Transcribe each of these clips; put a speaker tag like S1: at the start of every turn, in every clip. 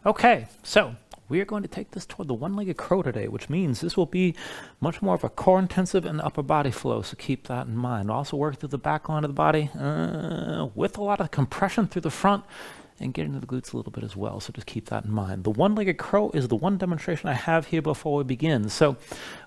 S1: Okay, so we are going to take this toward the one-legged crow today, which means this will be much more of a core intensive and upper body flow, so keep that in mind. Also work through the back line of the body with a lot of compression through the front and get into the glutes a little bit as well, so just keep that in mind. The one-legged crow is the one demonstration I have here before we begin. So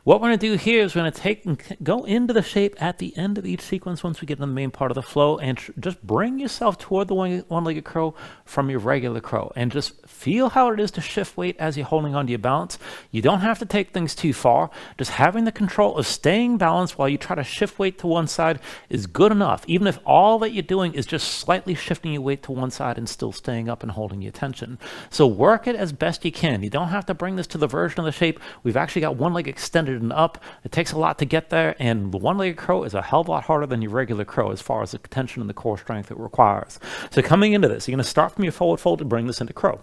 S1: what we're going to do here is we're going to take and go into the shape at the end of each sequence once we get into the main part of the flow, and just bring yourself toward the one-legged crow from your regular crow, and just feel how it is to shift weight as you're holding on to your balance. You don't have to take things too far. Just having the control of staying balanced while you try to shift weight to one side is good enough, even if all that you're doing is just slightly shifting your weight to one side and still staying up and holding your tension. So work it as best you can. You don't have to bring this to the version of the shape. We've actually got one leg extended and up. It takes a lot to get there, and the one-legged crow is a hell of a lot harder than your regular crow as far as the tension and the core strength it requires. So coming into this, you're going to start from your forward fold to bring this into crow.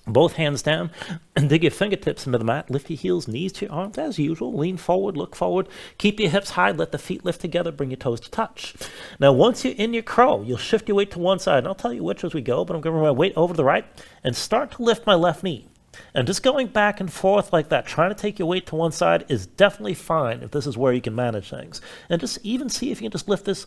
S1: Both hands down and dig your fingertips into the mat. Lift your heels, knees to your arms as usual. Lean forward, look forward. Keep your hips high. Let the feet lift together. Bring your toes to touch. Now, once you're in your crow, you'll shift your weight to one side. And I'll tell you which as we go, but I'm going to bring my weight over to the right and start to lift my left knee. And just going back and forth like that, trying to take your weight to one side is definitely fine if this is where you can manage things. And just even see if you can just lift this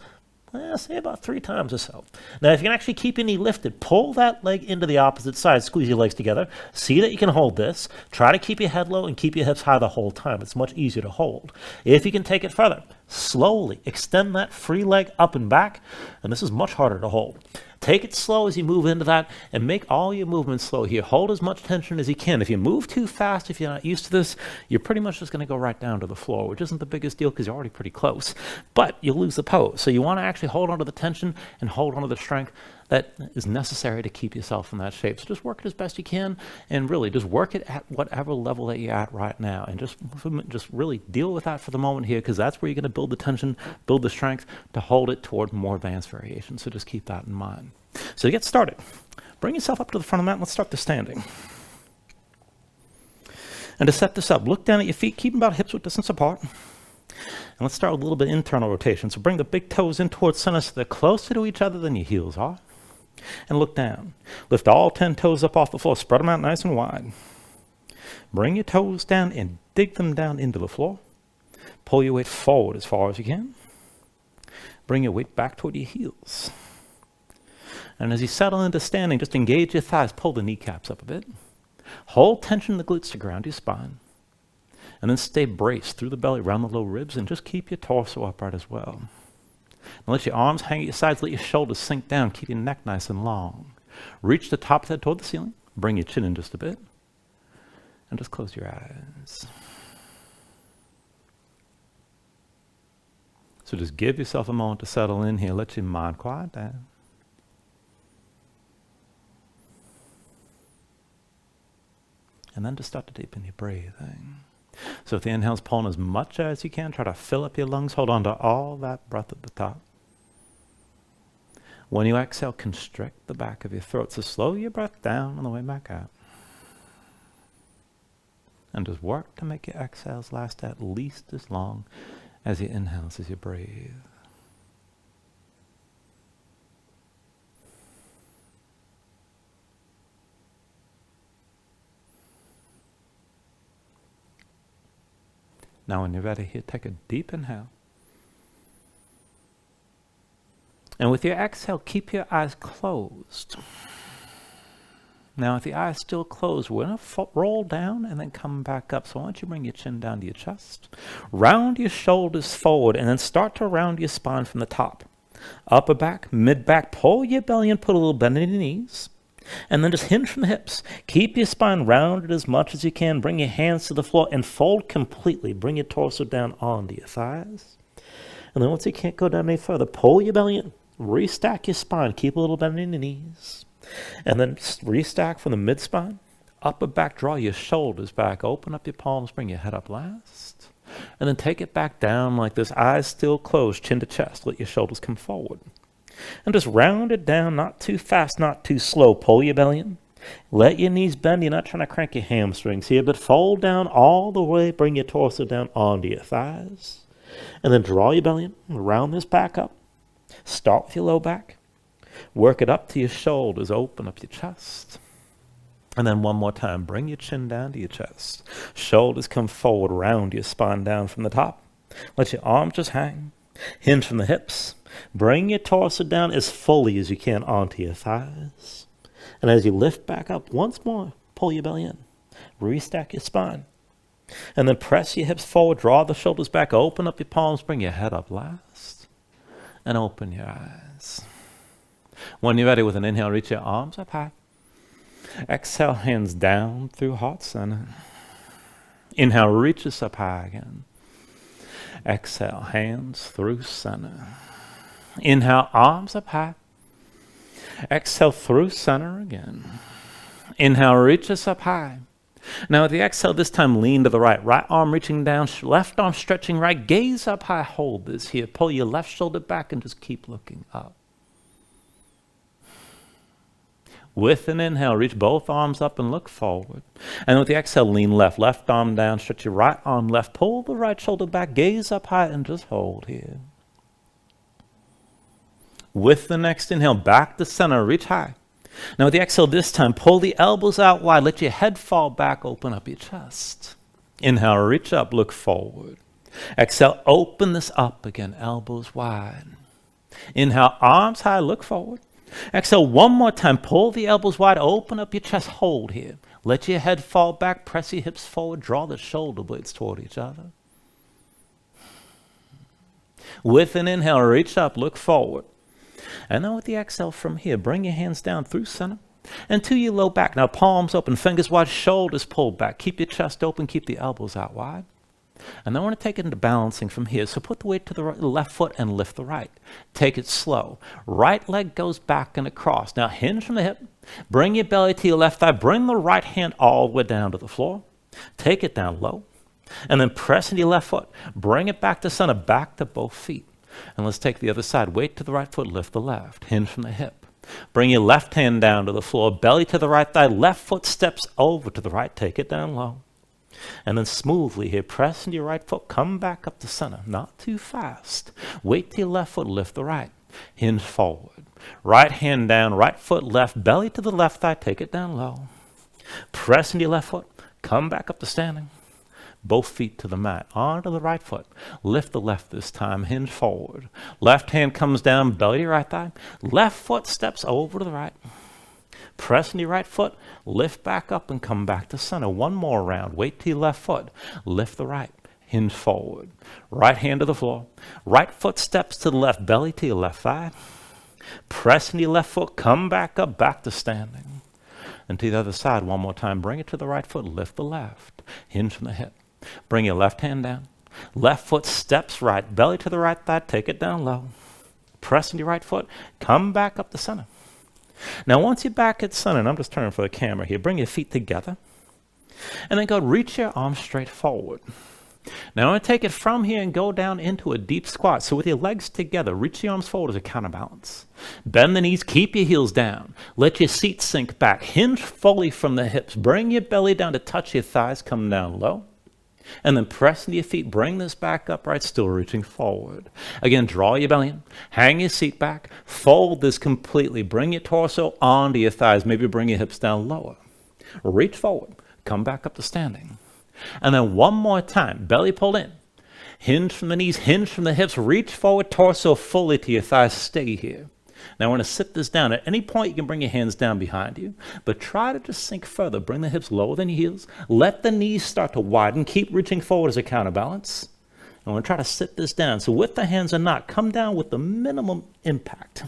S1: say about 3 times or so. Now, if you can actually keep your knee lifted, pull that leg into the opposite side. Squeeze your legs together. See that you can hold this. Try to keep your head low and keep your hips high the whole time. It's much easier to hold. If you can take it further, slowly extend that free leg up and back, and this is much harder to hold. Take it slow as you move into that, and make all your movements slow here. Hold as much tension as you can. If you move too fast, if you're not used to this, you're pretty much just going to go right down to the floor, which isn't the biggest deal because you're already pretty close. But you'll lose the pose. So you want to actually hold on to the tension and hold on to the strength that is necessary to keep yourself in that shape. So just work it as best you can, and really just work it at whatever level that you're at right now, and just really deal with that for the moment here, because that's where you're going to build the tension, build the strength to hold it toward more advanced variations. So just keep that in mind. So to get started, bring yourself up to the front of the mat and let's start the standing. And to set this up, look down at your feet, keep them about hips width distance apart. And let's start with a little bit of internal rotation. So bring the big toes in towards center so they're closer to each other than your heels are. And look down. Lift all 10 toes up off the floor. Spread them out nice and wide. Bring your toes down and dig them down into the floor. Pull your weight forward as far as you can. Bring your weight back toward your heels. And as you settle into standing, just engage your thighs. Pull the kneecaps up a bit. Hold tension in the glutes to ground your spine. And then stay braced through the belly, around the low ribs, and just keep your torso upright as well. Now let your arms hang at your sides, let your shoulders sink down, keep your neck nice and long. Reach the top of the head toward the ceiling, bring your chin in just a bit, and just close your eyes. So just give yourself a moment to settle in here, let your mind quiet down. And then just start to deepen your breathing. So if the inhale's pulling as much as you can, try to fill up your lungs, hold on to all that breath at the top. When you exhale, constrict the back of your throat. So slow your breath down on the way back out. And just work to make your exhales last at least as long as your inhales as you breathe. Now when you're ready here, take a deep inhale. And with your exhale, keep your eyes closed. Now with the eyes still closed, we're going to roll down and then come back up. So why don't you bring your chin down to your chest. Round your shoulders forward and then start to round your spine from the top. Upper back, mid back, pull your belly and put a little bend in your knees. And then just hinge from the hips. Keep your spine rounded as much as you can. Bring your hands to the floor and fold completely. Bring your torso down onto your thighs. And then once you can't go down any further, pull your belly in. Restack your spine. Keep a little bend in your knees. And then restack from the mid-spine. Upper back, draw your shoulders back. Open up your palms. Bring your head up last. And then take it back down like this. Eyes still closed, chin to chest. Let your shoulders come forward. And just round it down, not too fast, not too slow. Pull your belly in. Let your knees bend. You're not trying to crank your hamstrings here, but fold down all the way. Bring your torso down onto your thighs. And then draw your belly in. Round this back up. Start with your low back. Work it up to your shoulders. Open up your chest. And then one more time, bring your chin down to your chest. Shoulders come forward, round your spine down from the top. Let your arms just hang. Hinge from the hips. Bring your torso down as fully as you can onto your thighs. And as you lift back up once more, pull your belly in. Restack your spine. And then press your hips forward, draw the shoulders back, open up your palms, bring your head up last. And open your eyes. When you're ready with an inhale, reach your arms up high. Exhale, hands down through heart center. Inhale, reach us up high again. Exhale, hands through center. Inhale, arms up high. Exhale, through center again. Inhale, reach us up high. Now with the exhale, this time lean to the right. Right arm reaching down, left arm stretching right. Gaze up high, hold this here. Pull your left shoulder back and just keep looking up. With an inhale, reach both arms up and look forward. And with the exhale, lean left. Left arm down, stretch your right arm left. Pull the right shoulder back, gaze up high, and just hold here. With the next inhale, back to center, reach high. Now with the exhale this time, pull the elbows out wide. Let your head fall back, open up your chest. Inhale, reach up, look forward. Exhale, open this up again, elbows wide. Inhale, arms high, look forward. Exhale, one more time. Pull the elbows wide. Open up your chest. Hold here. Let your head fall back. Press your hips forward. Draw the shoulder blades toward each other. With an inhale, reach up. Look forward. And then with the exhale from here, bring your hands down through center and to your low back. Now palms open, fingers wide, shoulders pulled back. Keep your chest open. Keep the elbows out wide. And then I want to take it into balancing from here. So put the weight to the left foot and lift the right. Take it slow. Right leg goes back and across. Now hinge from the hip. Bring your belly to your left thigh. Bring the right hand all the way down to the floor. Take it down low. And then press into your left foot. Bring it back to center, back to both feet. And let's take the other side. Weight to the right foot, lift the left. Hinge from the hip. Bring your left hand down to the floor. Belly to the right thigh. Left foot steps over to the right. Take it down low. And then smoothly here, press into your right foot, come back up to center, not too fast. Weight to your left foot, lift the right, hinge forward. Right hand down, right foot left, belly to the left thigh, take it down low. Press into your left foot, come back up to standing. Both feet to the mat, onto the right foot. Lift the left this time, hinge forward. Left hand comes down, belly to your right thigh. Left foot steps over to the right. Press into your right foot, lift back up and come back to center. One more round. Weight to your left foot. Lift the right. Hinge forward. Right hand to the floor. Right foot steps to the left. Belly to your left thigh. Press into your left foot. Come back up. Back to standing. And to the other side. One more time. Bring it to the right foot. Lift the left. Hinge from the hip. Bring your left hand down. Left foot steps right. Belly to the right thigh. Take it down low. Press into your right foot. Come back up to center. Now, once you're back at center, and I'm just turning for the camera here, bring your feet together. And then go reach your arms straight forward. Now, I'm going to take it from here and go down into a deep squat. So with your legs together, reach your arms forward as a counterbalance. Bend the knees, keep your heels down. Let your seat sink back. Hinge fully from the hips. Bring your belly down to touch your thighs. Come down low. And then press into your feet. Bring this back upright, still reaching forward. Again, draw your belly in. Hang your seat back. Fold this completely. Bring your torso onto your thighs. Maybe bring your hips down lower. Reach forward. Come back up to standing. And then one more time. Belly pulled in. Hinge from the knees. Hinge from the hips. Reach forward. Torso fully to your thighs. Stay here. Now, I want to sit this down. At any point, you can bring your hands down behind you, but try to just sink further. Bring the hips lower than your heels. Let the knees start to widen. Keep reaching forward as a counterbalance. I want to try to sit this down. So with the hands or not, come down with the minimum impact.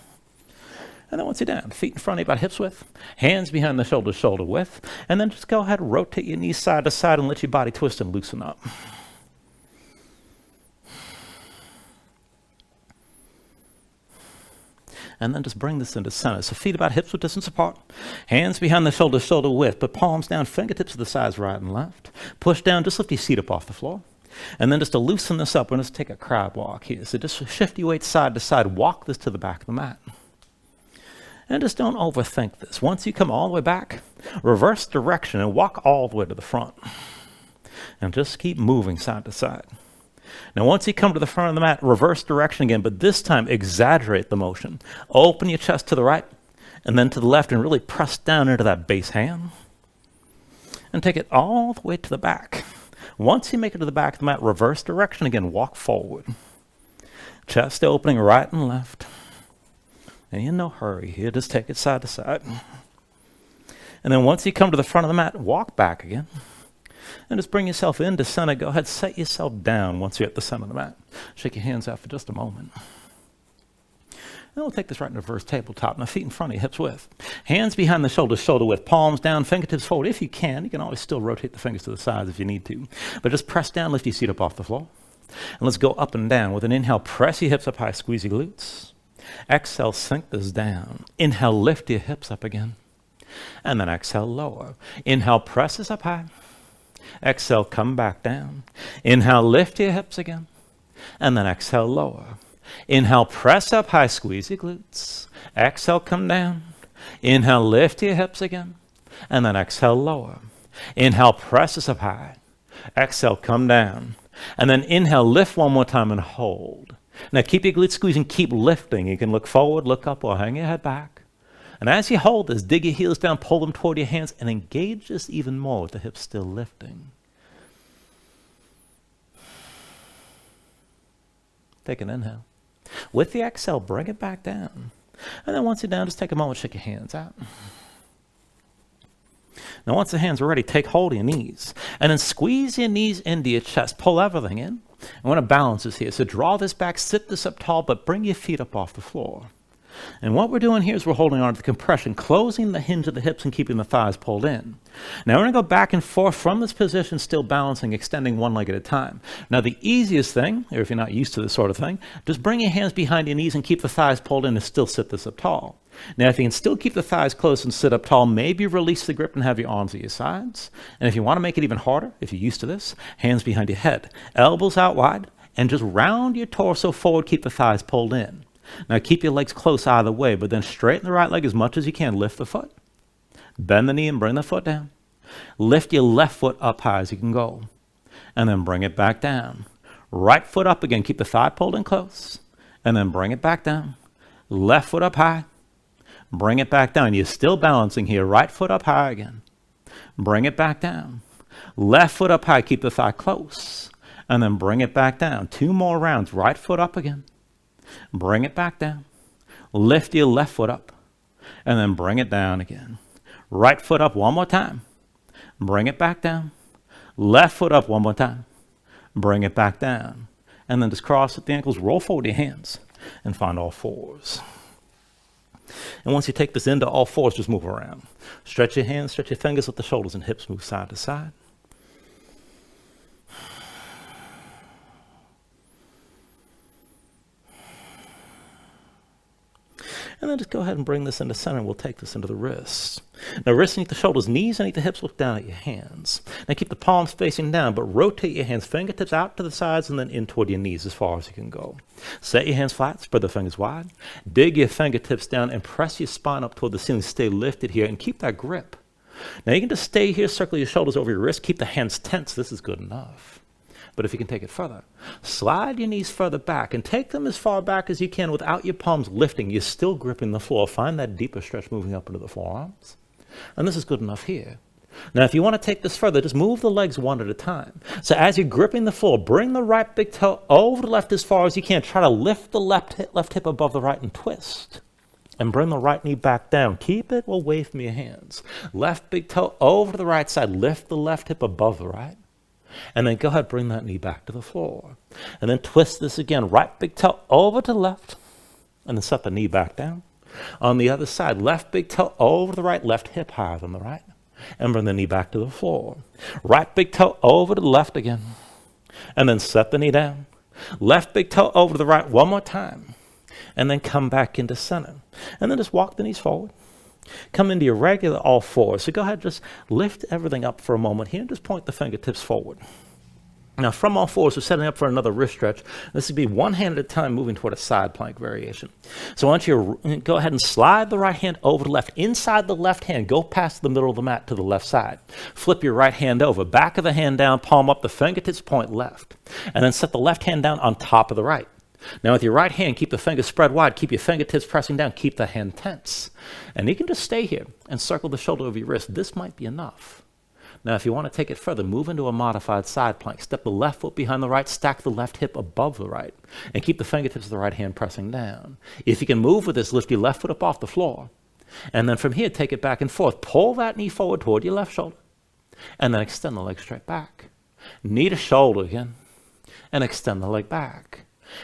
S1: And then once you're down, feet in front of you about hips width, hands behind the shoulders, shoulder width, and then just go ahead and rotate your knees side to side and let your body twist and loosen up. And then just bring this into center. So feet about hips width distance apart. Hands behind the shoulders, shoulder width. But palms down, fingertips to the sides, right and left. Push down, just lift your seat up off the floor. And then just to loosen this up, we're going to take a crab walk here. So just shift your weight side to side. Walk this to the back of the mat. And just don't overthink this. Once you come all the way back, reverse direction and walk all the way to the front. And just keep moving side to side. Now, once you come to the front of the mat, reverse direction again, but this time exaggerate the motion. Open your chest to the right and then to the left and really press down into that base hand. And take it all the way to the back. Once you make it to the back of the mat, reverse direction again, walk forward. Chest opening right and left. And in no hurry here, just take it side to side. And then once you come to the front of the mat, walk back again. And just bring yourself into center. Go ahead, set yourself down once you're at the center of the mat. Shake your hands out for just a moment. Then we'll take this right in reverse tabletop. Now feet in front of you, hips width. Hands behind the shoulders, shoulder width. Palms down, fingertips forward. If you can always still rotate the fingers to the sides if you need to. But just press down, lift your seat up off the floor. And let's go up and down. With an inhale, press your hips up high, squeeze your glutes. Exhale, sink this down. Inhale, lift your hips up again. And then exhale, lower. Inhale, press this up high. Exhale, come back down. Inhale, lift your hips again. And then exhale, lower. Inhale, press up high, squeeze your glutes. Exhale, come down. Inhale, lift your hips again. And then exhale, lower. Inhale, press this up high. Exhale, come down. And then inhale, lift one more time and hold. Now keep your glutes squeezed and keep lifting. You can look forward, look up, or hang your head back. And as you hold this, dig your heels down, pull them toward your hands, and engage this even more with the hips still lifting. Take an inhale. With the exhale, bring it back down. And then once you're down, just take a moment, shake your hands out. Now once the hands are ready, take hold of your knees. And then squeeze your knees into your chest. Pull everything in. I want to balance this here. So draw this back, sit this up tall, but bring your feet up off the floor. And what we're doing here is we're holding on to the compression, closing the hinge of the hips and keeping the thighs pulled in. Now we're going to go back and forth from this position, still balancing, extending one leg at a time. Now the easiest thing, or if you're not used to this sort of thing, just bring your hands behind your knees and keep the thighs pulled in and still sit this up tall. Now if you can still keep the thighs close and sit up tall, maybe release the grip and have your arms at your sides. And if you want to make it even harder, if you're used to this, hands behind your head, elbows out wide, and just round your torso forward, keep the thighs pulled in. Now keep your legs close either way, but then straighten the right leg as much as you can. Lift the foot. Bend the knee and bring the foot down. Lift your left foot up high as you can go. And then bring it back down. Right foot up again. Keep the thigh pulled in close. And then bring it back down. Left foot up high. Bring it back down. You're still balancing here. Right foot up high again. Bring it back down. Left foot up high. Keep the thigh close. And then bring it back down. 2 more rounds. Right foot up again. Bring it back down. Lift your left foot up. And then bring it down again. Right foot up one more time. Bring it back down. Left foot up one more time. Bring it back down. And then just cross at the ankles, roll forward your hands, and find all fours. And once you take this into all fours, just move around. Stretch your hands, stretch your fingers, let the shoulders and hips move side to side. And then just go ahead and bring this into center, and we'll take this into the wrists. Now wrists underneath the shoulders, knees underneath the hips, look down at your hands. Now keep the palms facing down, but rotate your hands, fingertips out to the sides and then in toward your knees as far as you can go. Set your hands flat, spread the fingers wide. Dig your fingertips down and press your spine up toward the ceiling. Stay lifted here and keep that grip. Now you can just stay here, circle your shoulders over your wrists, keep the hands tense. This is good enough. But if you can take it further, slide your knees further back and take them as far back as you can without your palms lifting. You're still gripping the floor. Find that deeper stretch moving up into the forearms. And this is good enough here. Now, if you want to take this further, just move the legs one at a time. So as you're gripping the floor, bring the right big toe over the left as far as you can. Try to lift the left hip above the right and twist. And bring the right knee back down. Keep it away from your hands. Left big toe over to the right side. Lift the left hip above the right. And then go ahead, bring that knee back to the floor. And then twist this again. Right big toe over to the left. And then set the knee back down. On the other side, left big toe over to the right. Left hip higher than the right. And bring the knee back to the floor. Right big toe over to the left again. And then set the knee down. Left big toe over to the right one more time. And then come back into center. And then just walk the knees forward. Come into your regular all fours. So go ahead, just lift everything up for a moment here and just point the fingertips forward. Now from all fours, we're setting up for another wrist stretch. This would be one hand at a time moving toward a side plank variation. So I want you to go ahead and slide the right hand over the left. Inside the left hand, go past the middle of the mat to the left side. Flip your right hand over. Back of the hand down, palm up, the fingertips point left. And then set the left hand down on top of the right. Now with your right hand, keep the fingers spread wide, keep your fingertips pressing down, keep the hand tense. And you can just stay here and circle the shoulder over your wrist. This might be enough. Now, if you want to take it further, move into a modified side plank. Step the left foot behind the right, stack the left hip above the right, and keep the fingertips of the right hand pressing down. If you can move with this, lift your left foot up off the floor. And then from here, take it back and forth. Pull that knee forward toward your left shoulder, and then extend the leg straight back. Knee to shoulder again, and extend the leg back.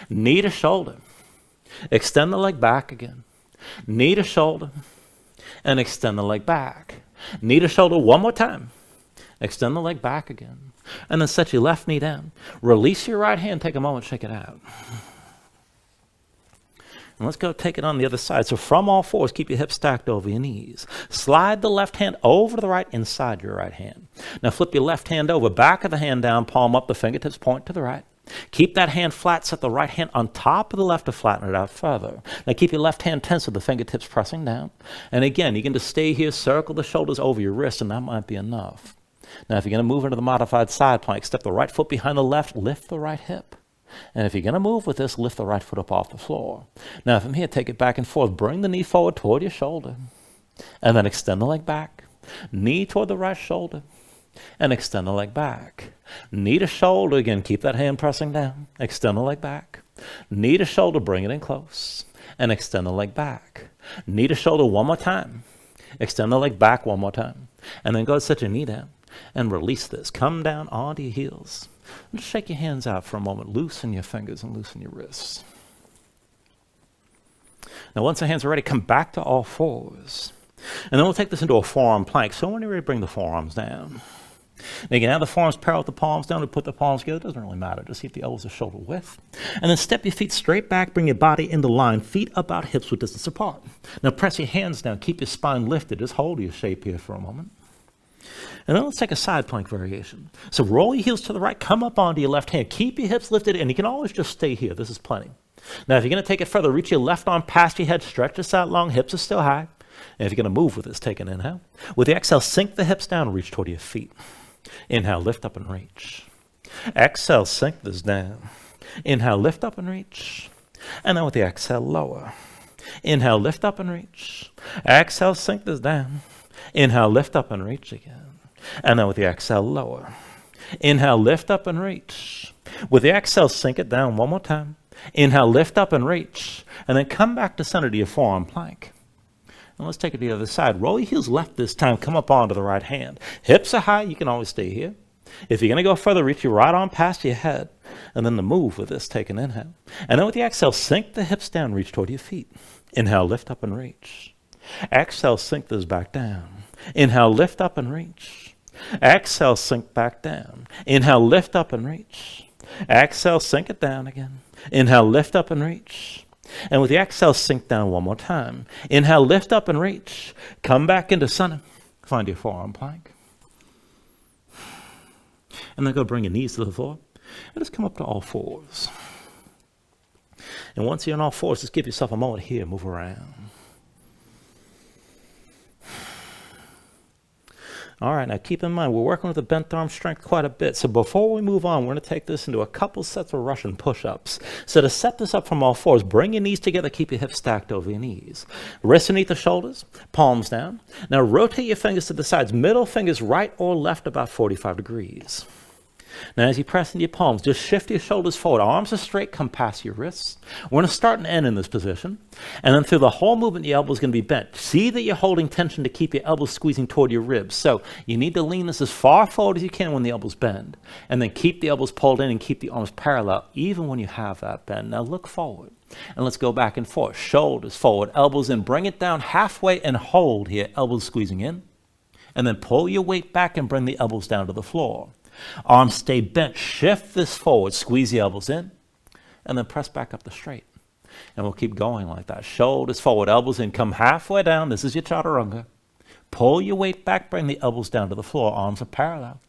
S1: Knee to shoulder, extend the leg back again. Knee to shoulder, and extend the leg back. Knee to shoulder one more time. Extend the leg back again. And then set your left knee down. Release your right hand. Take a moment, shake it out. And let's go take it on the other side. So from all fours, keep your hips stacked over your knees. Slide the left hand over to the right inside your right hand. Now flip your left hand over, back of the hand down, palm up, the fingertips point to the right. Keep that hand flat, set the right hand on top of the left to flatten it out further. Now keep your left hand tense with the fingertips pressing down. And again, you can just stay here, circle the shoulders over your wrists, and that might be enough. Now if you're going to move into the modified side plank, step the right foot behind the left, lift the right hip. And if you're going to move with this, lift the right foot up off the floor. Now from here, take it back and forth. Bring the knee forward toward your shoulder. And then extend the leg back. Knee toward the right shoulder. And extend the leg back. Knee to shoulder again. Keep that hand pressing down. Extend the leg back. Knee to shoulder. Bring it in close. And extend the leg back. Knee to shoulder one more time. Extend the leg back one more time. And then go and set your knee down. And release this. Come down onto your heels. And just shake your hands out for a moment. Loosen your fingers and loosen your wrists. Now once the hands are ready, come back to all fours. And then we'll take this into a forearm plank. So when you're ready, bring the forearms down. Now you can have the forearms parallel with the palms down. We put the palms together. It doesn't really matter. Just keep the elbows are shoulder width. And then step your feet straight back. Bring your body into line. Feet about hips with distance apart. Now press your hands down. Keep your spine lifted. Just hold your shape here for a moment. And then let's take a side plank variation. So roll your heels to the right, come up onto your left hand. Keep your hips lifted, and you can always just stay here. This is plenty. Now, if you're going to take it further, reach your left arm past your head, stretch this out long, hips are still high. And if you're going to move with this, take an inhale. With the exhale, sink the hips down and reach toward your feet. Inhale, lift up and reach. Exhale, sink this down. Inhale, lift up and reach. And then with the exhale, lower. Inhale, lift up and reach. Exhale, sink this down. Inhale, lift up and reach again. And then with the exhale, lower. Inhale, lift up and reach. With the exhale, sink it down one more time. Inhale, lift up and reach. And then come back to center to your forearm plank. And let's take it to the other side. Roll your heels left this time. Come up onto the right hand. Hips are high. You can always stay here. If you're going to go further, reach your right arm past your head. And then to move with this, take an inhale. And then with the exhale, sink the hips down. Reach toward your feet. Inhale, lift up and reach. Exhale, sink this back down. Inhale, lift up and reach. Exhale, sink back down. Inhale, lift up and reach. Exhale, sink it down again. Inhale, lift up and reach. And with the exhale, sink down one more time. Inhale, lift up and reach. Come back into center. Find your forearm plank. And then go bring your knees to the floor. And just come up to all fours. And once you're on all fours, just give yourself a moment here. Move around. All right, now keep in mind, we're working with the bent arm strength quite a bit. So before we move on, we're going to take this into a couple sets of Russian push-ups. So to set this up from all fours, bring your knees together, keep your hips stacked over your knees. Wrists beneath the shoulders, palms down. Now rotate your fingers to the sides, middle fingers right or left about 45 degrees. Now as you press into your palms, just shift your shoulders forward. Arms are straight, come past your wrists. We're going to start and end in this position. And then through the whole movement, the elbow is going to be bent. See that you're holding tension to keep your elbows squeezing toward your ribs. So you need to lean this as far forward as you can when the elbows bend. And then keep the elbows pulled in and keep the arms parallel, even when you have that bend. Now look forward. And let's go back and forth. Shoulders forward, elbows in. Bring it down halfway and hold here. Elbows squeezing in. And then pull your weight back and bring the elbows down to the floor. Arms stay bent. Shift this forward. Squeeze the elbows in. And then press back up the straight. And we'll keep going like that. Shoulders forward, elbows in. Come halfway down. This is your chaturanga. Pull your weight back. Bring the elbows down to the floor. Arms are parallel.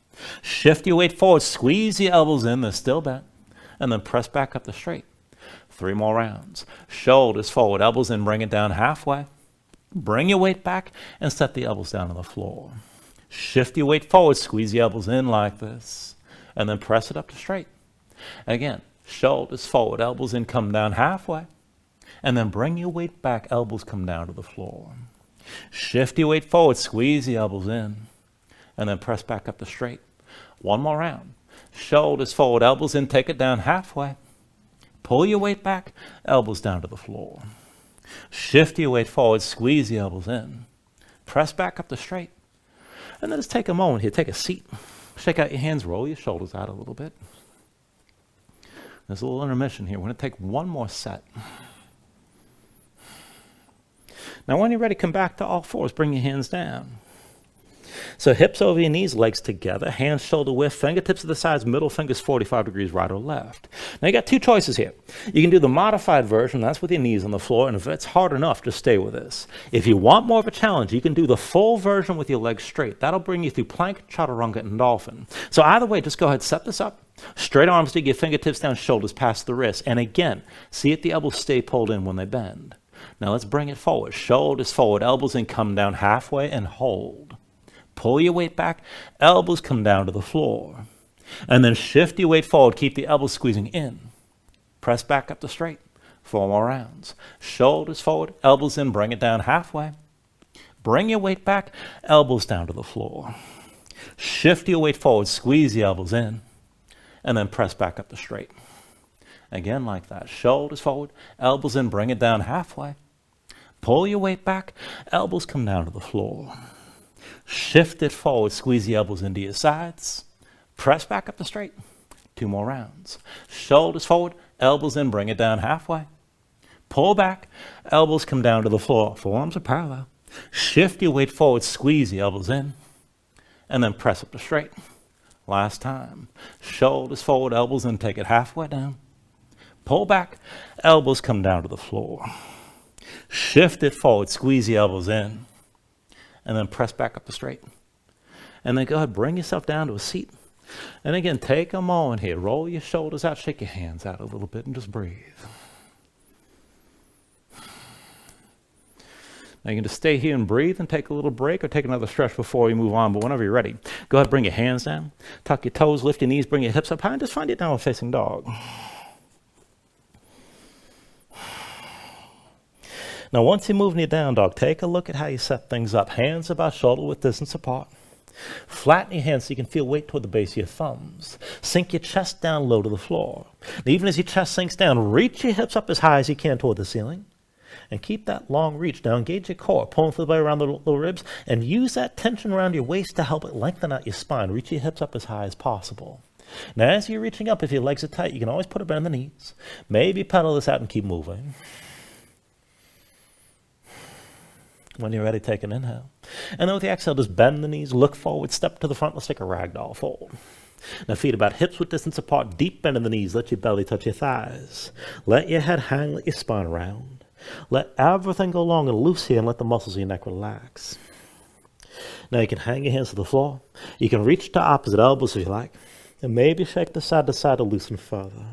S1: Shift your weight forward. Squeeze the elbows in. They're still bent. And then press back up the straight. 3 more rounds. Shoulders forward, elbows in. Bring it down halfway. Bring your weight back and set the elbows down to the floor. Shift your weight forward, squeeze the elbows in like this, and then press it up to straight. Again, shoulders forward, elbows in, come down halfway, and then bring your weight back, elbows come down to the floor. Shift your weight forward, squeeze the elbows in, and then press back up to straight. One more round. Shoulders forward, elbows in, take it down halfway. Pull your weight back, elbows down to the floor. Shift your weight forward, squeeze the elbows in. Press back up to straight. And then just take a moment here, take a seat. Shake out your hands, roll your shoulders out a little bit. There's a little intermission here. We're going to take one more set. Now when you're ready, come back to all fours. Bring your hands down. So hips over your knees, legs together, hands shoulder width, fingertips to the sides, middle fingers 45 degrees right or left. Now you got two choices here. You can do the modified version, that's with your knees on the floor, and if it's hard enough, just stay with this. If you want more of a challenge, you can do the full version with your legs straight. That'll bring you through plank, chaturanga, and dolphin. So either way, just go ahead, set this up. Straight arms dig your fingertips down, shoulders past the wrists. And again, see if the elbows stay pulled in when they bend. Now let's bring it forward. Shoulders forward, elbows in, come down halfway and hold. Pull your weight back, elbows come down to the floor. And then shift your weight forward, keep the elbows squeezing in. Press back up to straight. 4 more rounds. Shoulders forward, elbows in, bring it down halfway. Bring your weight back, elbows down to the floor. Shift your weight forward, squeeze the elbows in. And then press back up to straight. Again like that. Shoulders forward, elbows in, bring it down halfway. Pull your weight back, elbows come down to the floor. Shift it forward, squeeze the elbows into your sides. Press back up to straight. 2 more rounds. Shoulders forward, elbows in, bring it down halfway. Pull back, elbows come down to the floor. Forearms are parallel. Shift your weight forward, squeeze the elbows in. And then press up to straight. Last time. Shoulders forward, elbows in, take it halfway down. Pull back, elbows come down to the floor. Shift it forward, squeeze the elbows in. And then press back up to straight. And then go ahead, bring yourself down to a seat. And again, take a moment here. Roll your shoulders out, shake your hands out a little bit, and just breathe. Now you can just stay here and breathe and take a little break or take another stretch before you move on. But whenever you're ready, go ahead, bring your hands down. Tuck your toes, lift your knees, bring your hips up high, and just find your downward facing dog. Now, once you move in your down dog, take a look at how you set things up. Hands about shoulder width distance apart. Flatten your hands so you can feel weight toward the base of your thumbs. Sink your chest down low to the floor. Now, even as your chest sinks down, reach your hips up as high as you can toward the ceiling. And keep that long reach. Now, engage your core, pulling through the belly around the lower ribs, and use that tension around your waist to help it lengthen out your spine. Reach your hips up as high as possible. Now, as you're reaching up, if your legs are tight, you can always put a bend in the knees. Maybe pedal this out and keep moving. When you're ready, take an inhale. And then with the exhale, just bend the knees, look forward, step to the front. Let's take a ragdoll fold. Now feet about hips width distance apart, deep bend in the knees. Let your belly touch your thighs. Let your head hang, let your spine round. Let everything go long and loose here and let the muscles of your neck relax. Now you can hang your hands to the floor. You can reach to opposite elbows if you like. And maybe shake the side to side to loosen further.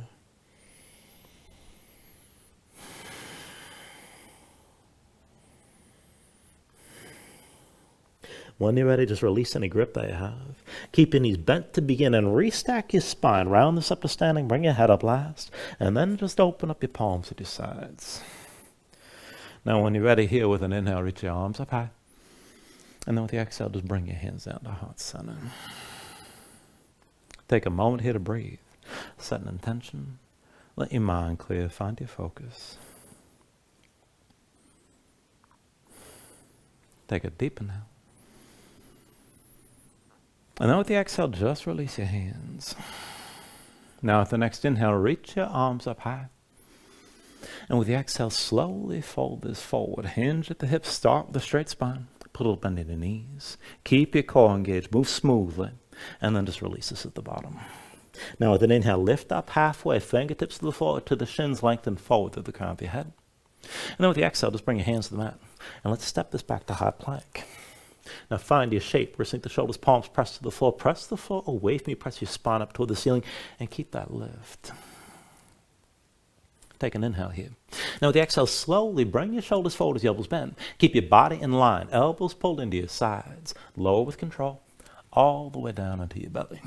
S1: When you're ready, just release any grip that you have. Keep your knees bent to begin and restack your spine. Round this up to standing. Bring your head up last. And then just open up your palms at your sides. Now when you're ready here with an inhale, reach your arms up high. And then with the exhale, just bring your hands down to heart center. Take a moment here to breathe. Set an intention. Let your mind clear. Find your focus. Take a deep inhale. And then with the exhale, just release your hands. Now with the next inhale, reach your arms up high. And with the exhale, slowly fold this forward. Hinge at the hips, start with a straight spine. Put a little bend in your knees. Keep your core engaged, move smoothly. And then just release this at the bottom. Now with an inhale, lift up halfway, fingertips to the floor, to the shins, lengthen forward through the crown of your head. And then with the exhale, just bring your hands to the mat. And let's step this back to high plank. Now find your shape. Resync the shoulders, palms press to the floor. Press the floor away from you. Press your spine up toward the ceiling and keep that lift. Take an inhale here. Now with the exhale, slowly bring your shoulders forward as your elbows bend. Keep your body in line. Elbows pulled into your sides. Lower with control. All the way down into your belly.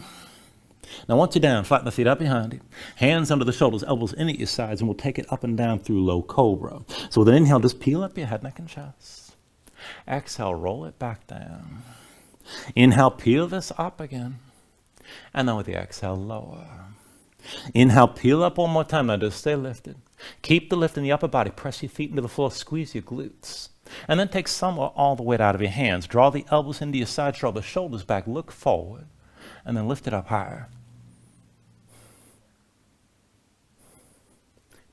S1: Now once you're down, flatten the feet up behind you. Hands under the shoulders, elbows in at your sides, and we'll take it up and down through low cobra. So with an inhale, just peel up your head, neck, and chest. Exhale, roll it back down. Inhale, peel this up again. And then with the exhale, lower. Inhale, peel up one more time. Now just stay lifted. Keep the lift in the upper body. Press your feet into the floor. Squeeze your glutes. And then take some or all the weight out of your hands. Draw the elbows into your sides. Draw the shoulders back. Look forward. And then lift it up higher.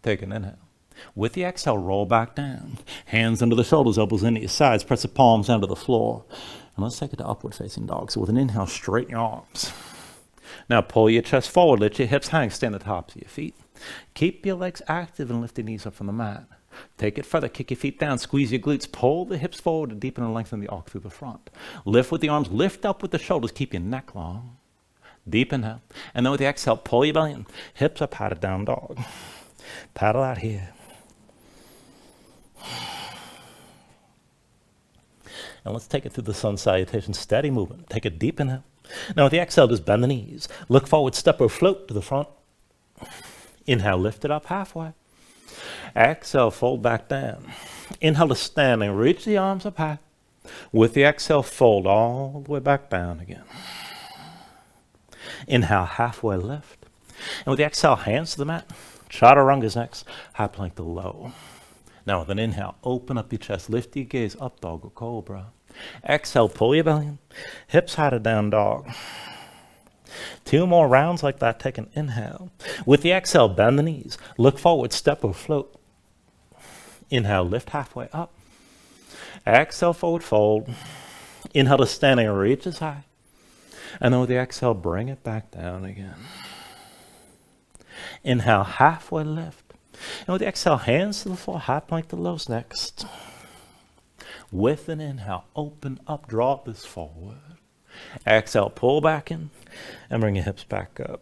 S1: Take an inhale. With the exhale, roll back down. Hands under the shoulders, elbows into your sides. Press the palms down to the floor. And let's take it to upward facing dog. So with an inhale, straighten your arms. Now pull your chest forward. Let your hips hang. Stand at the tops of your feet. Keep your legs active and lift your knees up from the mat. Take it further. Kick your feet down. Squeeze your glutes. Pull the hips forward to deepen and lengthen the arc through the front. Lift with the arms. Lift up with the shoulders. Keep your neck long. Deep inhale. And then with the exhale, pull your belly in. Hips up, pat it down dog. Paddle out here. And let's take it through the sun salutation. Steady movement. Take a deep inhale. Now with the exhale, just bend the knees. Look forward, step or float to the front. Inhale, lift it up halfway. Exhale, fold back down. Inhale to standing. Reach the arms up high. With the exhale, fold all the way back down again. Inhale, halfway lift. And with the exhale, hands to the mat. Chaturanga's next. High plank to low. Now with an inhale, open up your chest. Lift your gaze up, dog or cobra. Exhale, pull your belly in. Hips high to down dog. 2 more rounds like that. Take an inhale. With the exhale, bend the knees. Look forward, step or float. Inhale, lift halfway up. Exhale, forward fold. Inhale to standing, reach as high. And then with the exhale, bring it back down again. Inhale, halfway lift. And with the exhale, hands to the floor, high plank to lows next. With an inhale, open up, draw this forward. Exhale, pull back in, and bring your hips back up.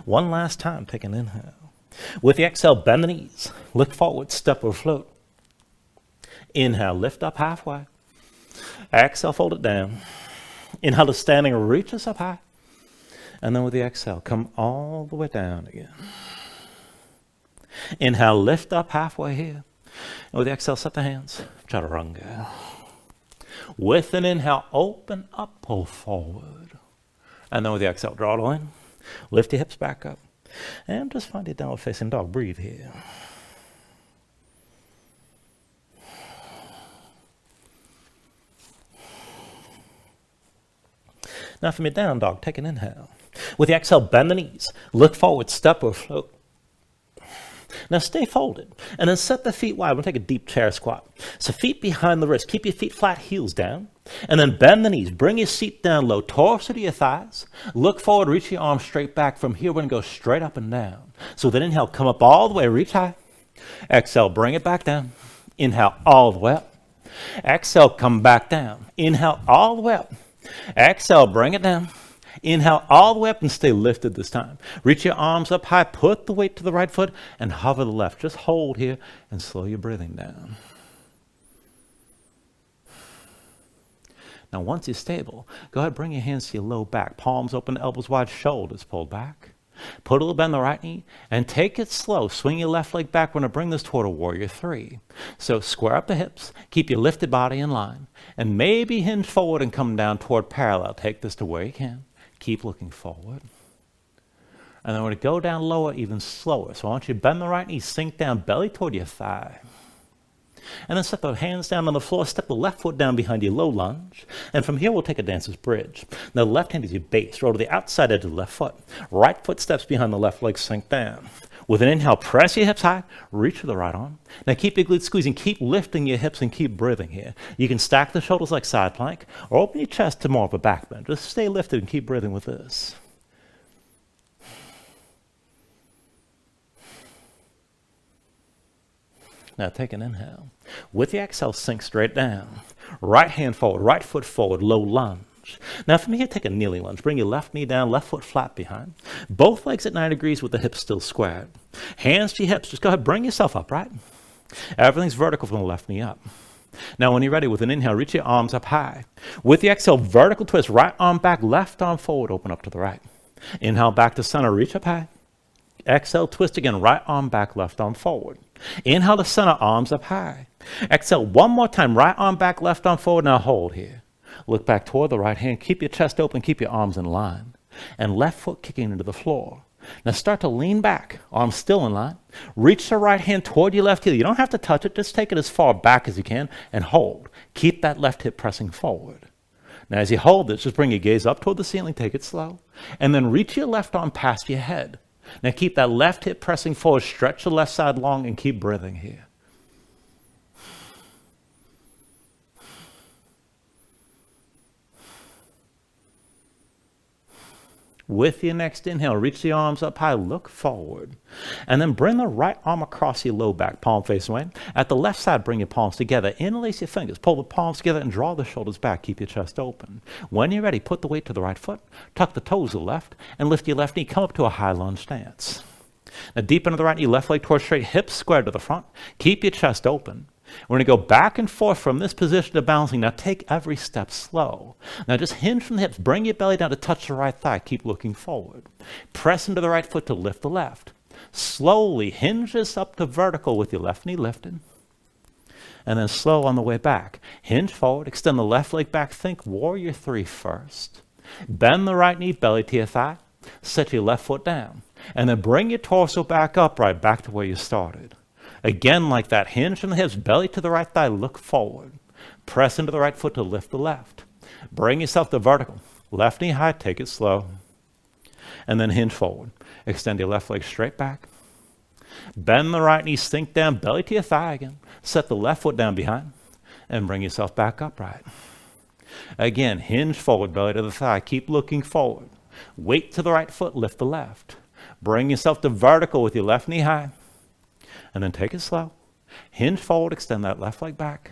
S1: One last time, take an inhale. With the exhale, bend the knees. Look forward, step or float. Inhale, lift up halfway. Exhale, fold it down. Inhale to standing, reach us up high. And then with the exhale, come all the way down again. Inhale, lift up halfway here. And with the exhale, set the hands. Chaturanga. With an inhale, open up, pull forward. And then with the exhale, draw the line. Lift your hips back up. And just find your downward facing dog. Breathe here. Now from your down dog, take an inhale. With the exhale, bend the knees. Look forward, step or float. Now stay folded. And then set the feet wide. We'll take a deep chair squat. So feet behind the wrist. Keep your feet flat, heels down. And then bend the knees. Bring your seat down low. Torso to your thighs. Look forward, reach your arms straight back. From here, we're going to go straight up and down. So with an inhale, come up all the way, reach high. Exhale, bring it back down. Inhale, all the way up. Exhale, come back down. Inhale, all the way up. Exhale, bring it down. Inhale all the way up and stay lifted this time. Reach your arms up high. Put the weight to the right foot and hover the left. Just hold here and slow your breathing down. Now once you're stable, go ahead, bring your hands to your low back. Palms open, elbows wide, shoulders pulled back. Put a little bend in the right knee and take it slow. Swing your left leg back. We're going to bring this toward a warrior 3. So square up the hips. Keep your lifted body in line. And maybe hinge forward and come down toward parallel. Take this to where you can. Keep looking forward. And then we're going to go down lower even slower. So I want you to bend the right knee, sink down, belly toward your thigh. And then set the hands down on the floor, step the left foot down behind your low lunge. And from here, we'll take a dancer's bridge. Now the left hand is your base. Roll to the outside edge of the left foot. Right foot steps behind the left leg, sink down. With an inhale, press your hips high, reach for the right arm. Now keep your glutes squeezing, keep lifting your hips and keep breathing here. You can stack the shoulders like side plank or open your chest to more of a back bend. Just stay lifted and keep breathing with this. Now take an inhale. With the exhale, sink straight down. Right hand forward, right foot forward, low lunge. Now from here, take a kneeling lunge. Bring your left knee down, left foot flat behind. Both legs at 90 degrees with the hips still squared. Hands to your hips. Just go ahead, bring yourself up, right? Everything's vertical from the left knee up. Now when you're ready, with an inhale, reach your arms up high. With the exhale, vertical twist, right arm back, left arm forward, open up to the right. Inhale back to center, reach up high. Exhale, twist again, right arm back, left arm forward. Inhale to center, arms up high. Exhale one more time. Right arm back, left arm forward. Now hold here. Look back toward the right hand. Keep your chest open. Keep your arms in line. And left foot kicking into the floor. Now start to lean back. Arms still in line. Reach the right hand toward your left heel. You don't have to touch it. Just take it as far back as you can and hold. Keep that left hip pressing forward. Now as you hold this, just bring your gaze up toward the ceiling. Take it slow. And then reach your left arm past your head. Now keep that left hip pressing forward. Stretch the left side long and keep breathing here. With your next inhale, reach the arms up high, look forward. And then bring the right arm across your low back, palm face away. At the left side, bring your palms together. Interlace your fingers, pull the palms together and draw the shoulders back. Keep your chest open. When you're ready, put the weight to the right foot, tuck the toes to the left, and lift your left knee. Come up to a high lunge stance. Now deep into the right knee, left leg towards straight, hips squared to the front. Keep your chest open. We're going to go back and forth from this position to balancing. Now take every step slow. Now just hinge from the hips. Bring your belly down to touch the right thigh. Keep looking forward. Press into the right foot to lift the left. Slowly hinge this up to vertical with your left knee lifted. And then slow on the way back. Hinge forward. Extend the left leg back. Think warrior 3 first. Bend the right knee, belly to your thigh. Set your left foot down. And then bring your torso back upright, back to where you started. Again, like that, hinge from the hips, belly to the right thigh, look forward. Press into the right foot to lift the left. Bring yourself to vertical. Left knee high, take it slow. And then hinge forward. Extend your left leg straight back. Bend the right knee, sink down, belly to your thigh again. Set the left foot down behind. And bring yourself back upright. Again, hinge forward, belly to the thigh. Keep looking forward. Weight to the right foot, lift the left. Bring yourself to vertical with your left knee high. And then take it slow. Hinge forward, extend that left leg back.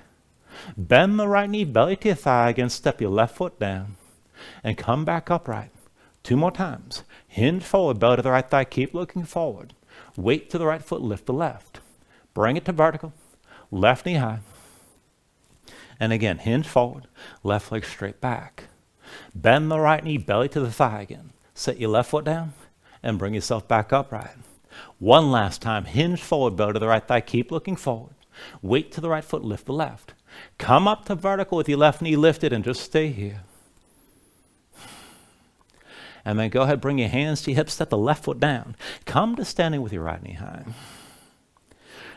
S1: Bend the right knee, belly to your thigh again. Step your left foot down. And come back upright. 2 more times. Hinge forward, belly to the right thigh. Keep looking forward. Weight to the right foot, lift the left. Bring it to vertical. Left knee high. And again, hinge forward. Left leg straight back. Bend the right knee, belly to the thigh again. Set your left foot down. And bring yourself back upright. One last time, hinge forward, belly to the right thigh, keep looking forward. Weight to the right foot, lift the left. Come up to vertical with your left knee lifted and just stay here. And then go ahead, bring your hands to your hips, set the left foot down. Come to standing with your right knee high.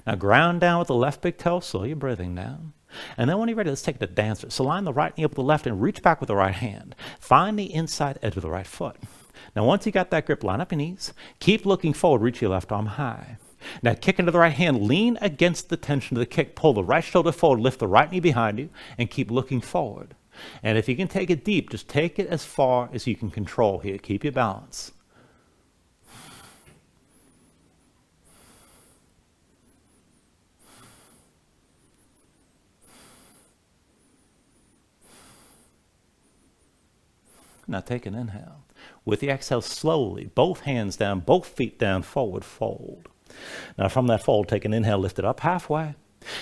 S1: Now ground down with the left big toe, slow your breathing down. And then when you're ready, let's take it to dancer. So line the right knee up with the left and reach back with the right hand. Find the inside edge of the right foot. Now, once you got that grip, line up your knees. Keep looking forward. Reach your left arm high. Now, kick into the right hand. Lean against the tension of the kick. Pull the right shoulder forward. Lift the right knee behind you. And keep looking forward. And if you can take it deep, just take it as far as you can control here. Keep your balance. Now, take an inhale. With the exhale, slowly, both hands down, both feet down, forward fold. Now from that fold, take an inhale, lift it up halfway.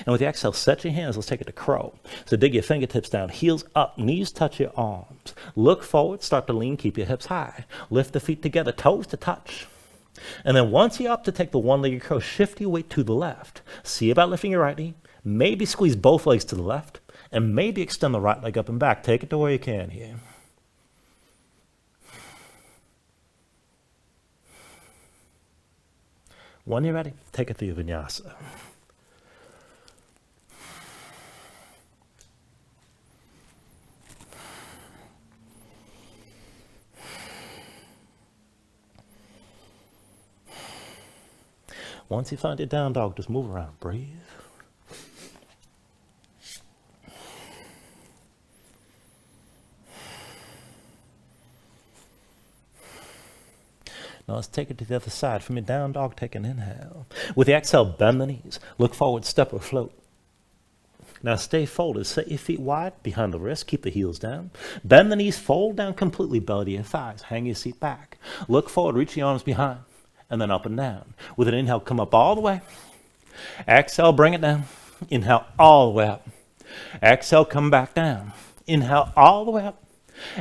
S1: And with the exhale, set your hands, let's take it to crow. So dig your fingertips down, heels up, knees touch your arms. Look forward, start to lean, keep your hips high. Lift the feet together, toes to touch. And then once you're up to take the one-legged crow, shift your weight to the left. See about lifting your right knee. Maybe squeeze both legs to the left. And maybe extend the right leg up and back. Take it to where you can here. When you're ready, take it to your Vinyasa. Once you find your down dog, just move around, breathe. Now let's take it to the other side. From your down dog, take an inhale. With the exhale, bend the knees. Look forward, step or float. Now stay folded. Set your feet wide behind the wrist. Keep the heels down. Bend the knees, fold down completely, belly to your thighs. Hang your seat back. Look forward, reach the arms behind, and then up and down. With an inhale, come up all the way. Exhale, bring it down. Inhale all the way up. Exhale, come back down. Inhale all the way up.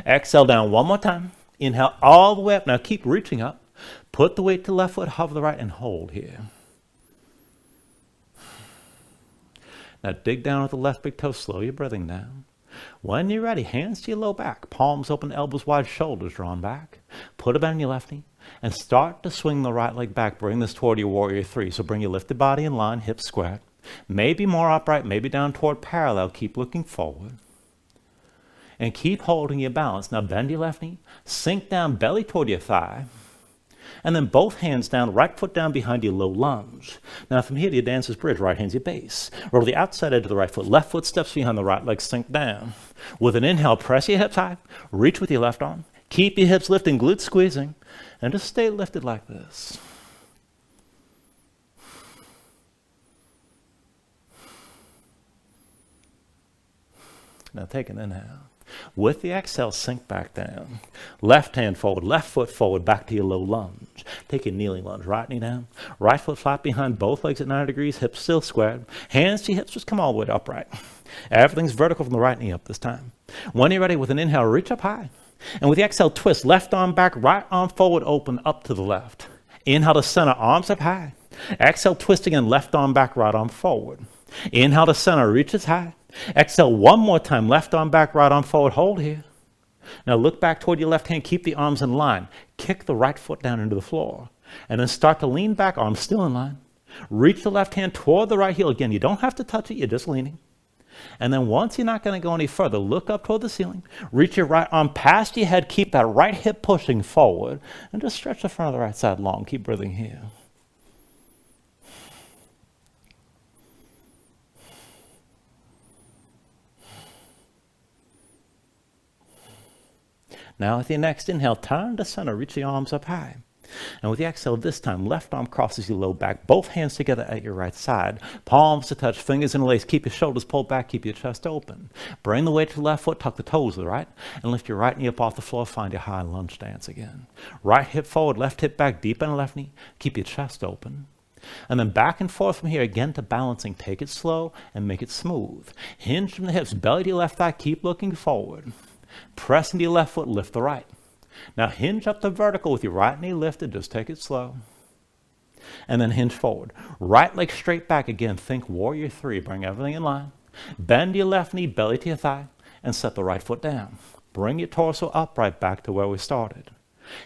S1: Exhale down one more time. Inhale all the way up. Now keep reaching up. Put the weight to the left foot, hover the right, and hold here. Now dig down with the left big toe, slow your breathing down. When you're ready, hands to your low back, palms open, elbows wide, shoulders drawn back. Put a bend in your left knee and start to swing the right leg back. Bring this toward your warrior three. So bring your lifted body in line, hips square. Maybe more upright, maybe down toward parallel. Keep looking forward. And keep holding your balance. Now bend your left knee, sink down, belly toward your thigh. And then both hands down, right foot down behind your low lunge. Now from here to your dancer's bridge, right hand's your base. Roll the outside edge of the right foot, left foot steps behind the right leg, sink down. With an inhale, press your hips high, reach with your left arm. Keep your hips lifting, glutes squeezing, and just stay lifted like this. Now take an inhale. With the exhale, sink back down. Left hand forward, left foot forward, back to your low lunge. Take a kneeling lunge, right knee down. Right foot flat behind, both legs at 90 degrees, hips still squared. Hands to your hips, just come all the way to upright. Everything's vertical from the right knee up this time. When you're ready, with an inhale, reach up high. And with the exhale, twist, left arm back, right arm forward, open up to the left. Inhale to center, arms up high. Exhale, twist again, left arm back, right arm forward. Inhale to center, reaches high. Exhale one more time, left arm back, right arm forward, hold here. Now look back toward your left hand, keep the arms in line. Kick the right foot down into the floor. And then start to lean back, arms still in line. Reach the left hand toward the right heel. Again, you don't have to touch it, you're just leaning. And then once you're not going to go any further, look up toward the ceiling. Reach your right arm past your head, keep that right hip pushing forward. And just stretch the front of the right side long, keep breathing here. Now with your next inhale, turn to center, reach the arms up high. And with the exhale this time, left arm crosses your low back, both hands together at your right side. Palms to touch, fingers interlaced. Keep your shoulders pulled back, keep your chest open. Bring the weight to the left foot, tuck the toes to the right, and lift your right knee up off the floor, find your high lunge stance again. Right hip forward, left hip back, deep in the left knee. Keep your chest open. And then back and forth from here again to balancing. Take it slow and make it smooth. Hinge from the hips, belly to your left thigh, keep looking forward. Press into your left foot, lift the right. Now hinge up to vertical with your right knee lifted, just take it slow. And then hinge forward. Right leg straight back again, think warrior three, bring everything in line. Bend your left knee, belly to your thigh, and set the right foot down. Bring your torso upright back to where we started.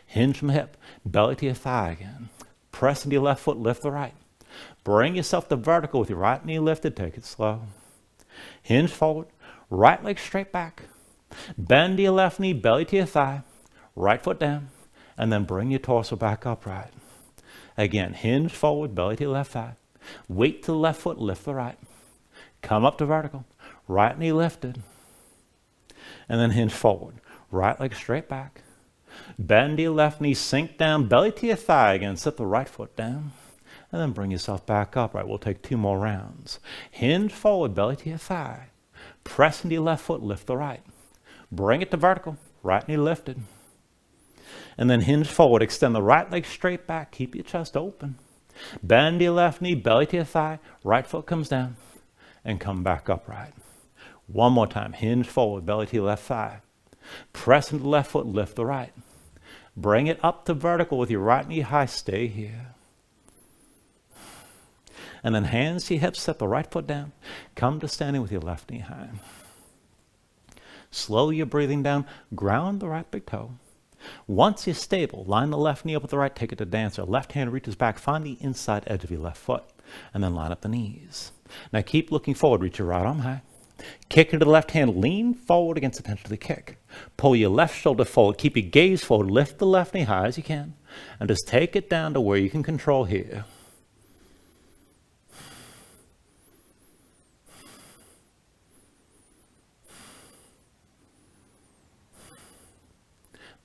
S1: Hinge from hip, belly to your thigh again. Press into your left foot, lift the right. Bring yourself to vertical with your right knee lifted, take it slow. Hinge forward, right leg straight back. Bend your left knee, belly to your thigh, right foot down, and then bring your torso back upright. Again, hinge forward, belly to your left thigh. Weight to the left foot, lift the right. Come up to vertical, right knee lifted. And then hinge forward, right leg straight back. Bend your left knee, sink down, belly to your thigh again, set the right foot down. And then bring yourself back upright. We'll take 2 more rounds. Hinge forward, belly to your thigh. Press into your left foot, lift the right. Bring it to vertical, right knee lifted. And then hinge forward, extend the right leg straight back, keep your chest open. Bend your left knee, belly to your thigh, right foot comes down, and come back upright. One more time, hinge forward, belly to your left thigh. Press into the left foot, lift the right. Bring it up to vertical with your right knee high, stay here. And then hands to your hips, set the right foot down, come to standing with your left knee high. Slow your breathing down, ground the right big toe. Once you're stable, line the left knee up with the right, take it to dancer. Left hand reaches back, find the inside edge of your left foot, and then line up the knees. Now keep looking forward, reach your right arm high. Kick into the left hand, lean forward against the tension of the kick. Pull your left shoulder forward, keep your gaze forward, lift the left knee high as you can, and just take it down to where you can control here.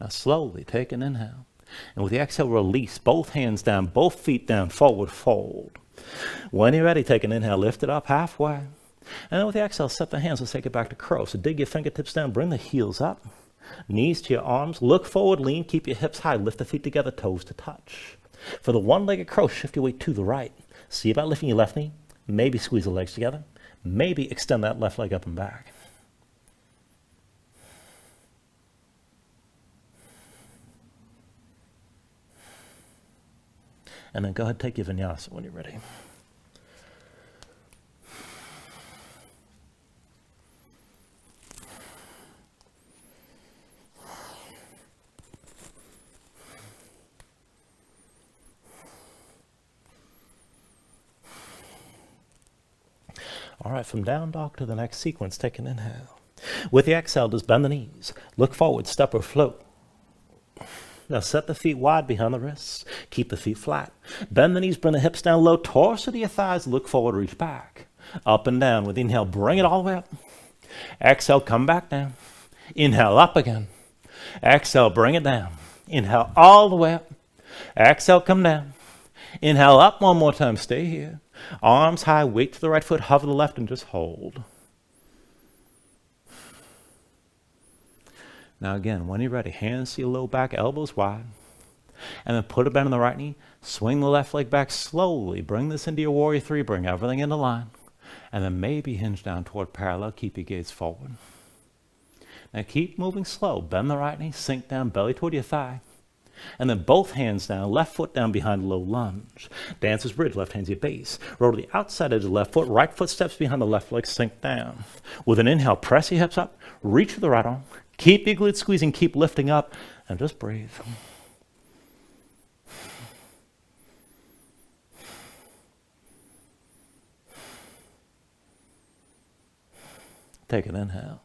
S1: Now slowly take an inhale. And with the exhale, release both hands down, both feet down, forward fold. When you're ready, take an inhale, lift it up halfway. And then with the exhale, set the hands, let's take it back to crow. So dig your fingertips down, bring the heels up. Knees to your arms, look forward, lean, keep your hips high, lift the feet together, toes to touch. For the one-legged crow, shift your weight to the right. See about lifting your left knee, maybe squeeze the legs together, maybe extend that left leg up and back. And then go ahead and take your vinyasa when you're ready.
S2: All right, from down dog to the next sequence, take an inhale. With the exhale, just bend the knees. Look forward, step or float. Now set the feet wide behind the wrists. Keep the feet flat. Bend the knees, bring the hips down low, torso to your thighs, look forward, reach back. Up and down. With the inhale, bring it all the way up. Exhale, come back down. Inhale, up again. Exhale, bring it down. Inhale, all the way up. Exhale, come down. Inhale, up one more time. Stay here. Arms high, weight to the right foot, hover the left, and just hold. Now again, when you're ready, hands to your low back, elbows wide. And then put a bend in the right knee. Swing the left leg back slowly. Bring this into your warrior three. Bring everything into line. And then maybe hinge down toward parallel. Keep your gaze forward. Now keep moving slow. Bend the right knee. Sink down, belly toward your thigh. And then both hands down, left foot down behind low lunge. Dancer's bridge, left hand's your base. Roll to the outside edge of the left foot, right foot steps behind the left leg, sink down. With an inhale, press your hips up, reach for the right arm. Keep your glutes squeezing, keep lifting up, and just breathe. Take an inhale.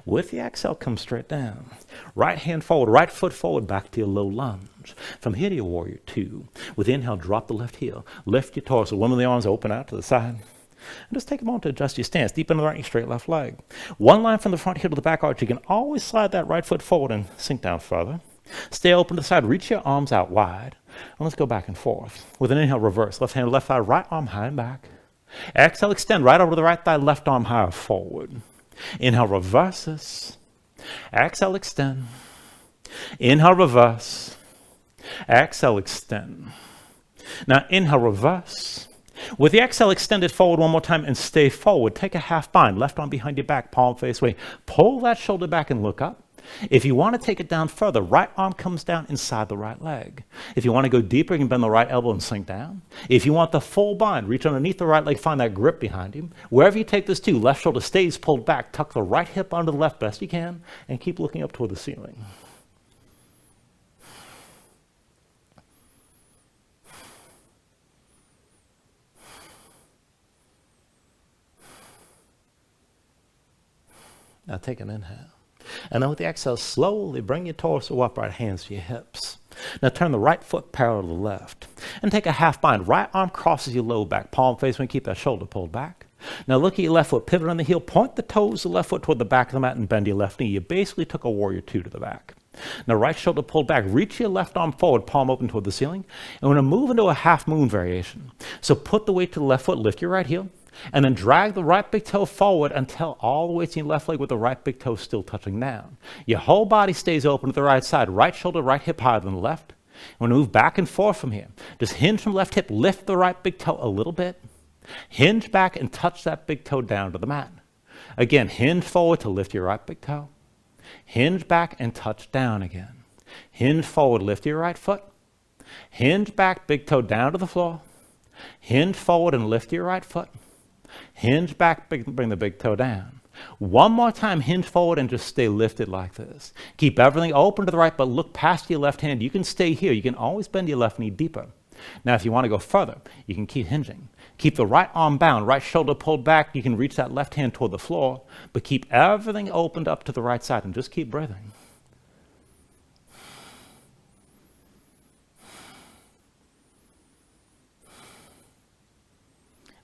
S2: With the exhale, come straight down. Right hand forward, right foot forward, back to your low lunge. From here to your warrior two. With the inhale, drop the left heel. Lift your torso. One of the arms open out to the side. And just take a moment to adjust your stance. Deep into the right knee, straight left leg. One line from the front heel to the back arch. You can always slide that right foot forward and sink down further. Stay open to the side. Reach your arms out wide. And let's go back and forth. With an inhale, reverse. Left hand, left thigh, right arm high and back. Exhale, extend right over to the right thigh, left arm higher forward. Inhale, reverse this. Exhale, extend. Inhale, reverse. Exhale, extend. Now inhale, reverse. With the exhale, extend it forward one more time and stay forward. Take a half bind, left arm behind your back, palm face away. Pull that shoulder back and look up. If you want to take it down further, right arm comes down inside the right leg. If you want to go deeper, you can bend the right elbow and sink down. If you want the full bind, reach underneath the right leg, find that grip behind you. Wherever you take this to, left shoulder stays pulled back, tuck the right hip under the left best you can, and keep looking up toward the ceiling. Now take an inhale. And then with the exhale, slowly bring your torso upright, hands to your hips. Now turn the right foot parallel to the left. And take a half bind. Right arm crosses your low back, palm face when you keep that shoulder pulled back. Now look at your left foot, pivot on the heel, point the toes of the left foot toward the back of the mat and bend your left knee. You basically took a warrior two to the back. Now right shoulder pulled back, reach your left arm forward, palm open toward the ceiling. And we're going to move into a half moon variation. So put the weight to the left foot, lift your right heel. And then drag the right big toe forward until all the way to your left leg with the right big toe still touching down. Your whole body stays open to the right side. Right shoulder, right hip higher than the left. We're going to move back and forth from here. Just hinge from left hip, lift the right big toe a little bit. Hinge back and touch that big toe down to the mat. Again, hinge forward to lift your right big toe. Hinge back and touch down again. Hinge forward, lift your right foot. Hinge back, big toe down to the floor. Hinge forward and lift your right foot. Hinge back, bring the big toe down. One more time, hinge forward and just stay lifted like this. Keep everything open to the right, but look past your left hand. You can stay here. You can always bend your left knee deeper. Now, if you want to go further, you can keep hinging. Keep the right arm bound, right shoulder pulled back. You can reach that left hand toward the floor, but keep everything opened up to the right side and just keep breathing.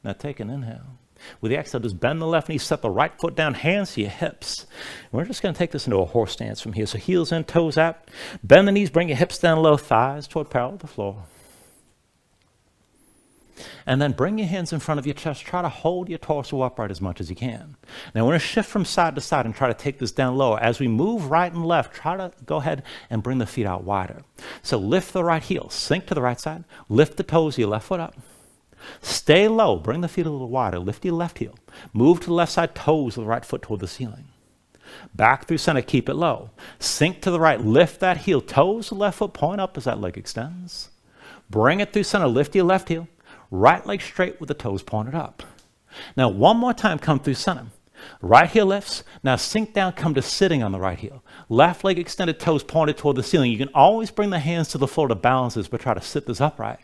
S2: Now take an inhale. With the exhale, just bend the left knee, set the right foot down, hands to your hips. And we're just going to take this into a horse stance from here. So heels in, toes out. Bend the knees, bring your hips down low, thighs toward parallel to the floor. And then bring your hands in front of your chest. Try to hold your torso upright as much as you can. Now we're going to shift from side to side and try to take this down lower. As we move right and left, try to go ahead and bring the feet out wider. So lift the right heel, sink to the right side, lift the toes of your left foot up. Stay low, bring the feet a little wider, lift your left heel. Move to the left side, toes of the right foot toward the ceiling. Back through center, keep it low. Sink to the right, lift that heel, toes of the left foot, point up as that leg extends. Bring it through center, lift your left heel. Right leg straight with the toes pointed up. Now one more time, come through center. Right heel lifts. Now sink down, come to sitting on the right heel. Left leg extended, toes pointed toward the ceiling. You can always bring the hands to the floor to balance this, but try to sit this upright.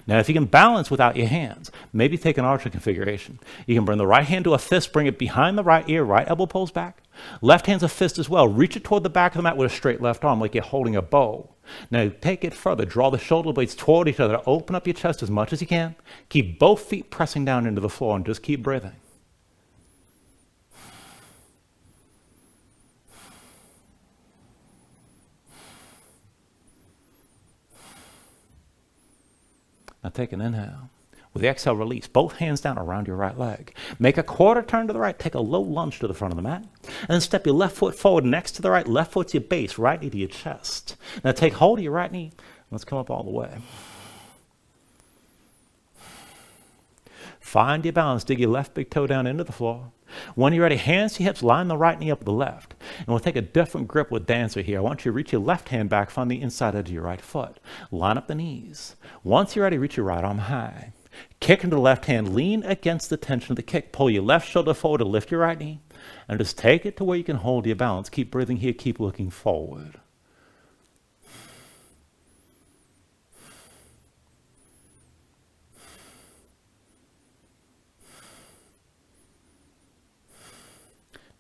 S2: Now, if you can balance without your hands, maybe take an archer configuration. You can bring the right hand to a fist, bring it behind the right ear, right elbow pulls back. Left hand's a fist as well. Reach it toward the back of the mat with a straight left arm like you're holding a bow. Now, take it further. Draw the shoulder blades toward each other. Open up your chest as much as you can. Keep both feet pressing down into the floor and just keep breathing. Now take an inhale. With the exhale, release. Both hands down around your right leg. Make a quarter turn to the right. Take a low lunge to the front of the mat. And then step your left foot forward next to the right. Left foot's your base, right knee to your chest. Now take hold of your right knee. Let's come up all the way. Find your balance. Dig your left big toe down into the floor. When you're ready, hands to hips, line the right knee up with the left. And we'll take a different grip with Dancer here. I want you to reach your left hand back, find the inside edge of your right foot. Line up the knees. Once you're ready, reach your right arm high. Kick into the left hand, lean against the tension of the kick. Pull your left shoulder forward to lift your right knee. And just take it to where you can hold your balance. Keep breathing here, keep looking forward.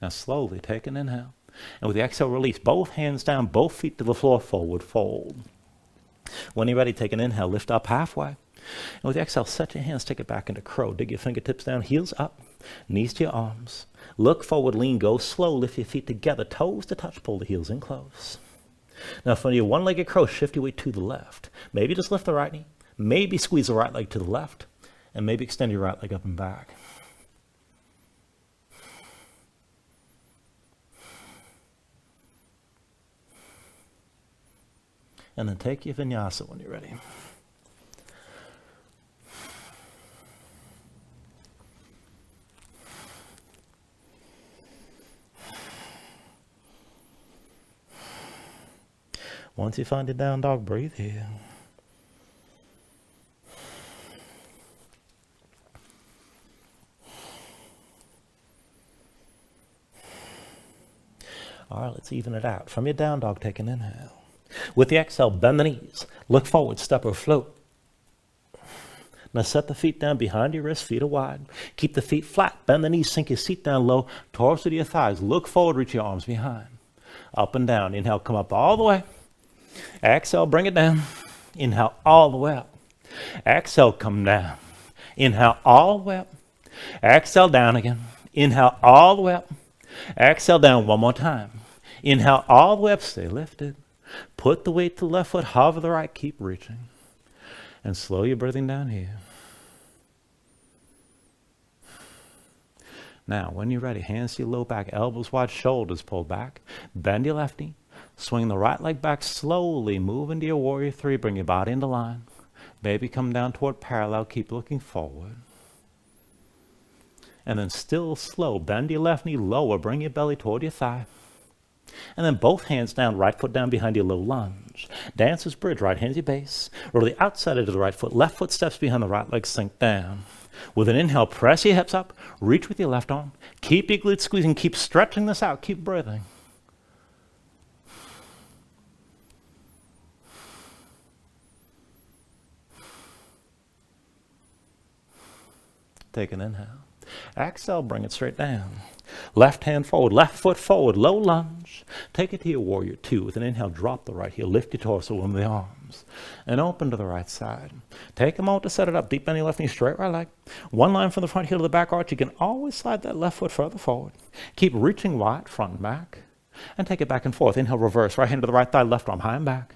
S2: Now slowly take an inhale. And with the exhale, release. Both hands down, both feet to the floor, forward fold. When you're ready, take an inhale, lift up halfway. And with the exhale, set your hands, take it back into crow. Dig your fingertips down, heels up, knees to your arms. Look forward, lean, go slow, lift your feet together, toes to touch, pull the heels in close. Now from your one-legged crow, shift your weight to the left. Maybe just lift the right knee, maybe squeeze the right leg to the left, and maybe extend your right leg up and back. And then take your Vinyasa when you're ready. Once you find your down dog, breathe here. All right, let's even it out. From your down dog, take an inhale. With the exhale, bend the knees. Look forward, step or float. Now set the feet down behind your wrists, feet are wide. Keep the feet flat, bend the knees, sink your seat down low, torso to your thighs. Look forward, reach your arms behind. Up and down. Inhale, come up all the way. Exhale, bring it down. Inhale, all the way up. Exhale, come down. Inhale, all the way up. Exhale, down again. Inhale, all the way up. Exhale, down one more time. Inhale, all the way up, stay lifted. Put the weight to the left foot, hover the right, keep reaching. And slow your breathing down here. Now, when you're ready, hands to your low back, elbows wide, shoulders pulled back. Bend your left knee. Swing the right leg back slowly. Move into your warrior three. Bring your body into line. Maybe come down toward parallel. Keep looking forward. And then still slow. Bend your left knee lower. Bring your belly toward your thigh. And then both hands down, right foot down behind your low lunge. Dancer's bridge, right hand to your base. Roll the outside edge of the right foot. Left foot steps behind the right leg, sink down. With an inhale, press your hips up. Reach with your left arm. Keep your glutes squeezing. Keep stretching this out. Keep breathing. Take an inhale. Exhale, bring it straight down. Left hand forward, left foot forward, low lunge. Take it to your warrior two. With an inhale, drop the right heel, lift your torso in the arms, and open to the right side. Take a moment to set it up. Deep bend your left knee, straight right leg. One line from the front heel to the back arch. You can always slide that left foot further forward. Keep reaching wide, front and back, and take it back and forth. Inhale, reverse, right hand to the right thigh, left arm high and back.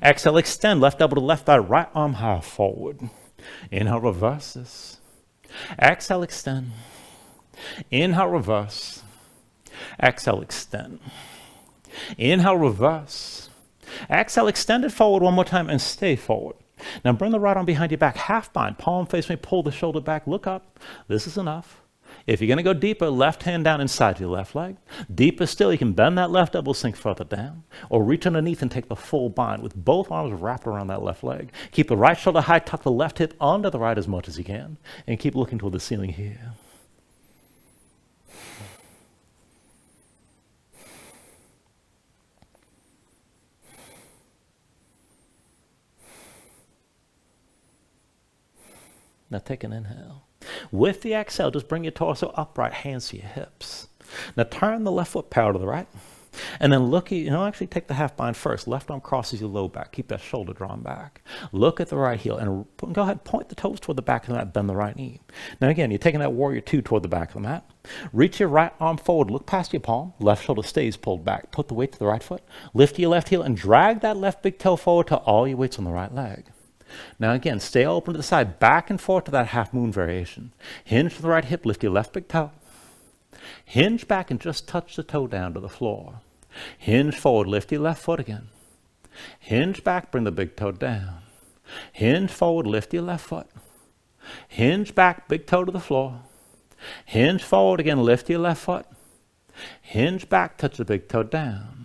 S2: Exhale, extend, left elbow to left thigh, right arm high forward. Inhale, reverse this. Exhale, extend. Inhale, reverse. Exhale, extend. Inhale, reverse. Exhale, extend it forward one more time and stay forward. Now bring the right arm behind your back, half bind, palm face me, pull the shoulder back, look up. This is enough. If you're going to go deeper, left hand down inside your left leg. Deeper still, you can bend that left elbow, sink further down, or reach underneath and take the full bind with both arms wrapped around that left leg. Keep the right shoulder high, tuck the left hip under the right as much as you can, and keep looking toward the ceiling here. Now take an inhale. With the exhale, just bring your torso upright, hands to your hips. Now turn the left foot parallel to the right. And then look at, actually take the half bind first. Left arm crosses your low back. Keep that shoulder drawn back. Look at the right heel and go ahead, point the toes toward the back of the mat, bend the right knee. Now again, you're taking that warrior two toward the back of the mat. Reach your right arm forward, look past your palm. Left shoulder stays pulled back. Put the weight to the right foot. Lift your left heel and drag that left big toe forward till all your weight's on the right leg. Now again, stay open to the side, back and forth to that half moon variation. Hinge to the right hip, lift your left big toe. Hinge back and just touch the toe down to the floor. Hinge forward, lift your left foot again. Hinge back, bring the big toe down. Hinge forward, lift your left foot. Hinge back, big toe to the floor. Hinge forward again, lift your left foot. Hinge back, touch the big toe down.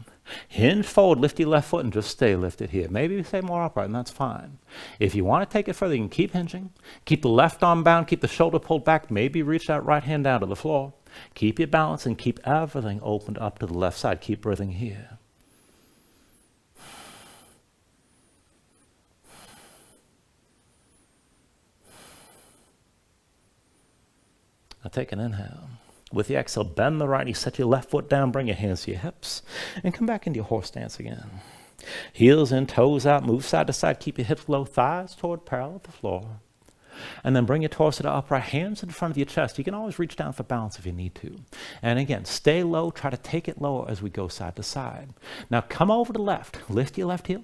S2: Hinge forward, lift your left foot and just stay lifted here. Maybe you stay more upright and that's fine. If you want to take it further, you can keep hinging. Keep the left arm bound, keep the shoulder pulled back. Maybe reach that right hand down to the floor. Keep your balance and keep everything opened up to the left side. Keep breathing here. Now take an inhale. With the exhale, bend the right knee, set your left foot down, bring your hands to your hips, and come back into your horse stance again. Heels in, toes out, move side to side, keep your hips low, thighs toward parallel with the floor. And then bring your torso to upright, hands in front of your chest. You can always reach down for balance if you need to. And again, stay low, try to take it lower as we go side to side. Now come over to the left, lift your left heel,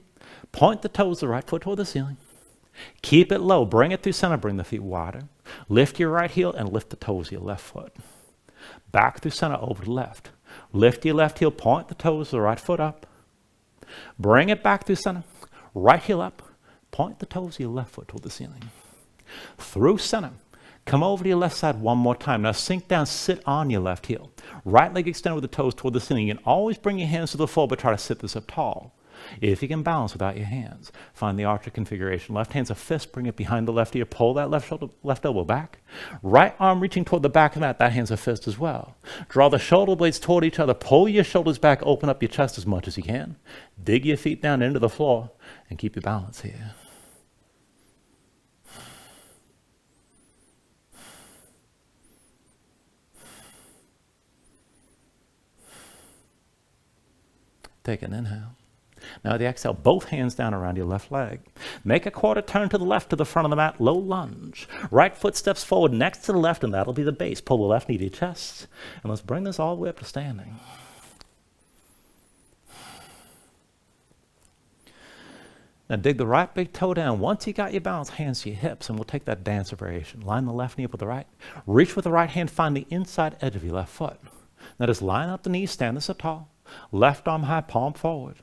S2: point the toes of the right foot toward the ceiling. Keep it low, bring it through center, bring the feet wider. Lift your right heel and lift the toes of your left foot. Back through center, over to the left. Lift your left heel, point the toes of the right foot up. Bring it back through center. Right heel up, point the toes of your left foot toward the ceiling. Through center, come over to your left side one more time. Now sink down, sit on your left heel. Right leg extended with the toes toward the ceiling. You can always bring your hands to the floor, but try to sit this up tall. If you can balance without your hands, find the archer configuration. Left hand's a fist, bring it behind the left ear, pull that left elbow back. Right arm reaching toward the back of the mat, that hand's a fist as well. Draw the shoulder blades toward each other, pull your shoulders back, open up your chest as much as you can. Dig your feet down into the floor, and keep your balance here. Take an inhale. Now the exhale, both hands down around your left leg. Make a quarter turn to the left to the front of the mat, low lunge. Right foot steps forward next to the left, and that'll be the base. Pull the left knee to your chest. And let's bring this all the way up to standing. Now dig the right big toe down. Once you got your balance, hands to your hips, and we'll take that dancer variation. Line the left knee up with the right. Reach with the right hand, find the inside edge of your left foot. Now just line up the knees, stand this up tall. Left arm high, palm forward.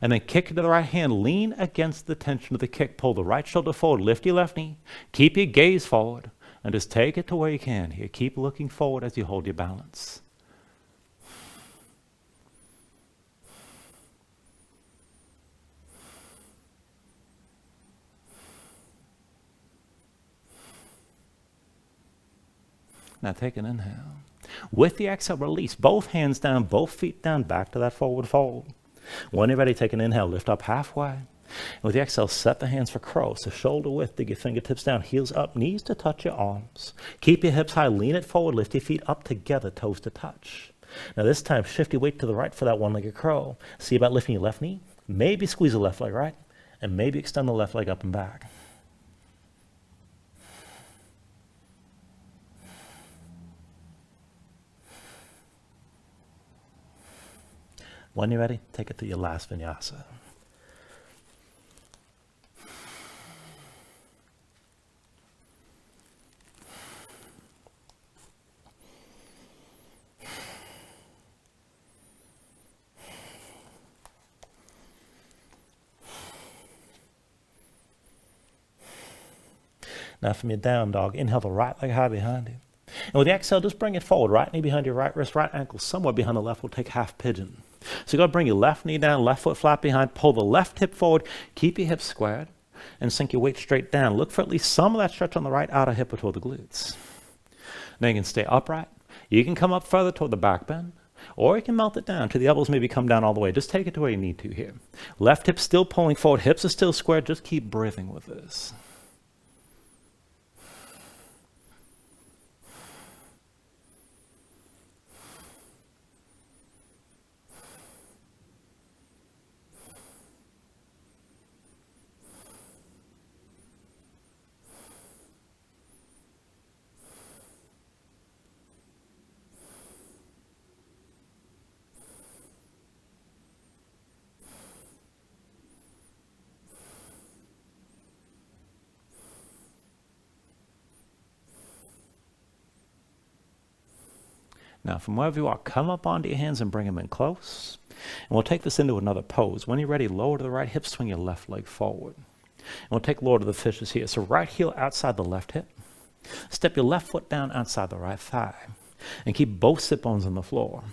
S2: And then kick into the right hand, lean against the tension of the kick. Pull the right shoulder forward, lift your left knee. Keep your gaze forward, and just take it to where you can here. Keep looking forward as you hold your balance. Now take an inhale. With the exhale, release. Both hands down, both feet down, back to that forward fold. When you're ready, take an inhale, lift up halfway. And with the exhale, set the hands for crow. So shoulder width, dig your fingertips down, heels up, knees to touch your arms. Keep your hips high, lean it forward, lift your feet up together, toes to touch. Now this time, shift your weight to the right for that one-legged crow. See about lifting your left knee. Maybe squeeze the left leg right, and maybe extend the left leg up and back. When you're ready, take it to your last vinyasa. Now from your down dog, inhale the right leg high behind you. And with the exhale, just bring it forward. Right knee behind your right wrist, right ankle somewhere behind the left. We'll take half pigeon. So you're going to bring your left knee down, left foot flat behind, pull the left hip forward, keep your hips squared, and sink your weight straight down. Look for at least some of that stretch on the right outer hip or toward the glutes. Now you can stay upright. You can come up further toward the back bend, or you can melt it down to the elbows, maybe come down all the way. Just take it to where you need to here. Left hip still pulling forward, hips are still squared. Just keep breathing with this. Now, from wherever you are, come up onto your hands and bring them in close. And we'll take this into another pose. When you're ready, lower to the right hip, swing your left leg forward. And we'll take lower to the fishes here. So right heel outside the left hip. Step your left foot down outside the right thigh. And keep both sit bones on the floor.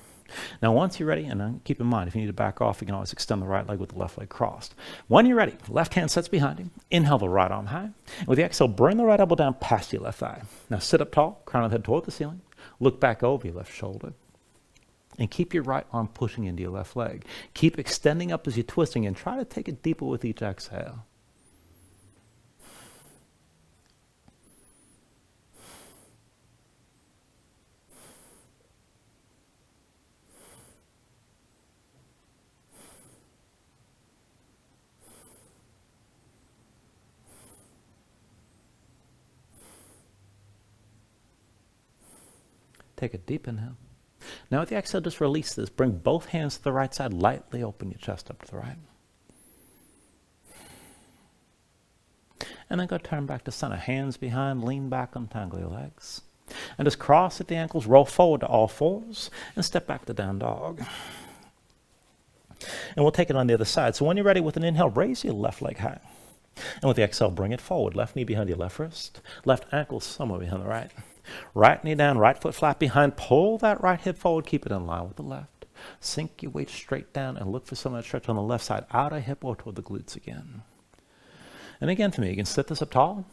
S2: Now, once you're ready, and keep in mind, if you need to back off, you can always extend the right leg with the left leg crossed. When you're ready, left hand sets behind you. Inhale the right arm high. And with the exhale, bring the right elbow down past your left thigh. Now, sit up tall, crown of the head toward the ceiling. Look back over your left shoulder. And keep your right arm pushing into your left leg. Keep extending up as you're twisting, and try to take it deeper with each exhale. Take a deep inhale. Now with the exhale, just release this. Bring both hands to the right side. Lightly open your chest up to the right. And then go turn back to center. Hands behind, lean back, untangle your legs. And just cross at the ankles, roll forward to all fours, and step back to down dog. And we'll take it on the other side. So when you're ready with an inhale, raise your left leg high. And with the exhale, bring it forward. Left knee behind your left wrist. Left ankle somewhere behind the right. Right knee down, right foot flat behind. Pull that right hip forward. Keep it in line with the left. Sink your weight straight down and look for some of that stretch on the left side. Outer hip or toward the glutes again. And again for me, you can sit this up tall.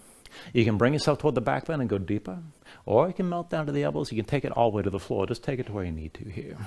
S2: You can bring yourself toward the back bend and go deeper. Or you can melt down to the elbows. You can take it all the way to the floor. Just take it to where you need to here.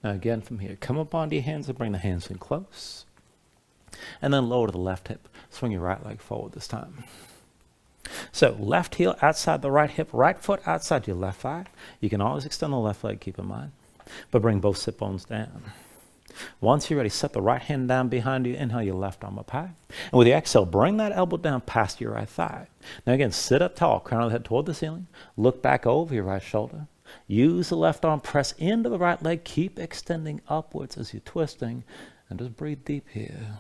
S2: Now again from here, come up onto your hands and bring the hands in close. And then lower to the left hip. Swing your right leg forward this time. So left heel outside the right hip, right foot outside your left thigh. You can always extend the left leg, keep in mind. But bring both sit bones down. Once you're ready, set the right hand down behind you. Inhale your left arm up high. And with the exhale, bring that elbow down past your right thigh. Now again, sit up tall, crown of the head toward the ceiling. Look back over your right shoulder. Use the left arm, press into the right leg. Keep extending upwards as you're twisting. And just breathe deep here.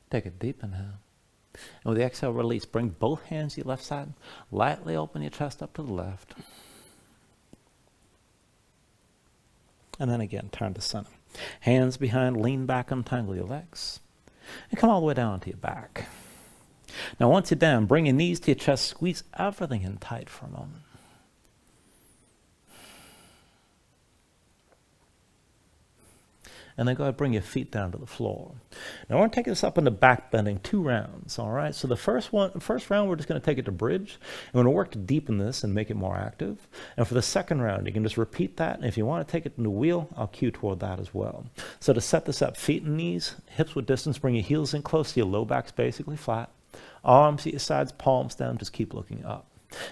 S2: Take a deep inhale. And with the exhale, release. Bring both hands to your left side. Lightly open your chest up to the left. And then again, turn to center. Hands behind, lean back, untangle your legs. And come all the way down to your back. Now once you're down, bring your knees to your chest. Squeeze everything in tight for a moment. And then go ahead and bring your feet down to the floor. Now we're going to take this up into back bending 2 rounds, all right? So the first round, we're just going to take it to bridge. And we're going to work to deepen this and make it more active. And for the second round, you can just repeat that. And if you want to take it into wheel, I'll cue toward that as well. So to set this up, feet and knees, hips with distance, bring your heels in close to your low back's basically flat. Arms at your sides, palms down, just keep looking up.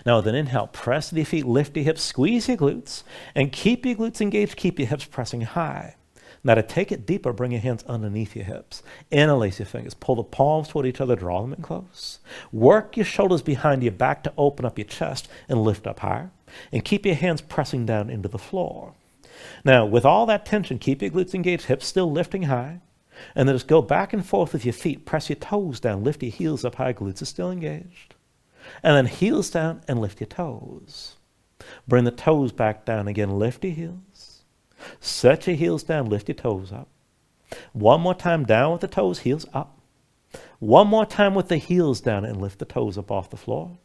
S2: Now with an inhale, press your feet, lift your hips, squeeze your glutes, and keep your glutes engaged, keep your hips pressing high. Now to take it deeper, bring your hands underneath your hips. Interlace your fingers. Pull the palms toward each other. Draw them in close. Work your shoulders behind your back to open up your chest and lift up higher. And keep your hands pressing down into the floor. Now with all that tension, keep your glutes engaged, hips still lifting high. And then just go back and forth with your feet. Press your toes down. Lift your heels up high. Glutes are still engaged. And then heels down and lift your toes. Bring the toes back down again. Lift your heels. Set your heels down. Lift your toes up. One more time down with the toes, heels up. One more time with the heels down and lift the toes up off the floor.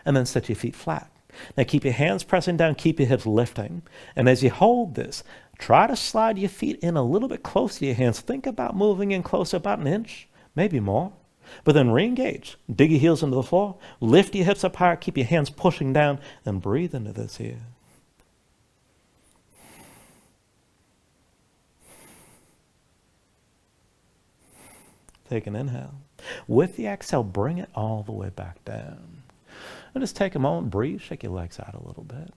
S2: And then set your feet flat. Now keep your hands pressing down, keep your hips lifting. And as you hold this, try to slide your feet in a little bit closer to your hands. Think about moving in closer, about an inch, maybe more. But then re-engage. Dig your heels into the floor. Lift your hips up higher. Keep your hands pushing down. And breathe into this here. Take an inhale. With the exhale, bring it all the way back down. And just take a moment, breathe, shake your legs out a little bit.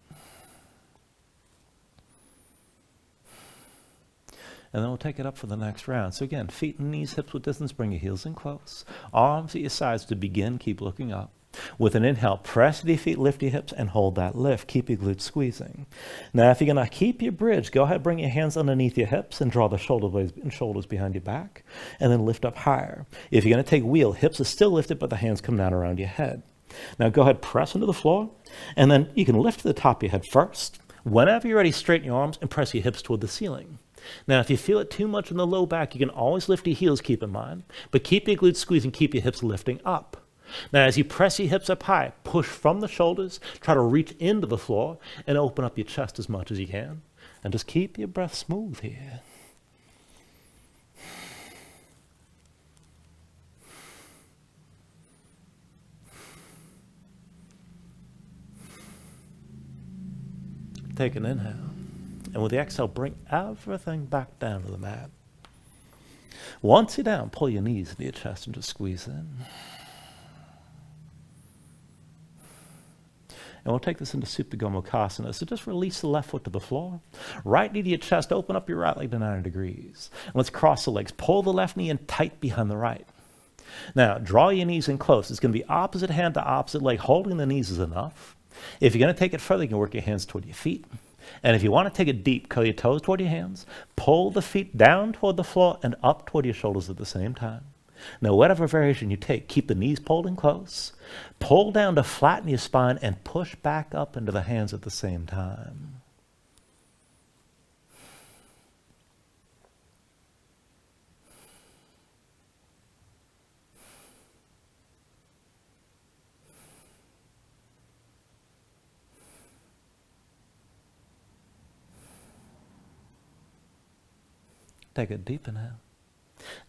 S2: And then we'll take it up for the next round. So again, feet and knees, hips with distance, bring your heels in close. Arms at your sides to begin, keep looking up. With an inhale, press your feet, lift your hips, and hold that lift. Keep your glutes squeezing. Now, if you're going to keep your bridge, go ahead, bring your hands underneath your hips and draw the shoulders behind your back, and then lift up higher. If you're going to take wheel, hips are still lifted, but the hands come down around your head. Now, go ahead, press into the floor, and then you can lift to the top of your head first. Whenever you're ready, straighten your arms and press your hips toward the ceiling. Now, if you feel it too much in the low back, you can always lift your heels, keep in mind, but keep your glutes squeezing, keep your hips lifting up. Now, as you press your hips up high, push from the shoulders, try to reach into the floor, and open up your chest as much as you can. And just keep your breath smooth here. Take an inhale. And with the exhale, bring everything back down to the mat. Once you're down, pull your knees into your chest and just squeeze in. And we'll take this into Supta Gomukhasana. So just release the left foot to the floor. Right knee to your chest. Open up your right leg to 90 degrees. And let's cross the legs. Pull the left knee in tight behind the right. Now, draw your knees in close. It's going to be opposite hand to opposite leg. Holding the knees is enough. If you're going to take it further, you can work your hands toward your feet. And if you want to take it deep, curl your toes toward your hands. Pull the feet down toward the floor and up toward your shoulders at the same time. Now, whatever variation you take, keep the knees pulled in close. Pull down to flatten your spine and push back up into the hands at the same time. Take a deep inhale.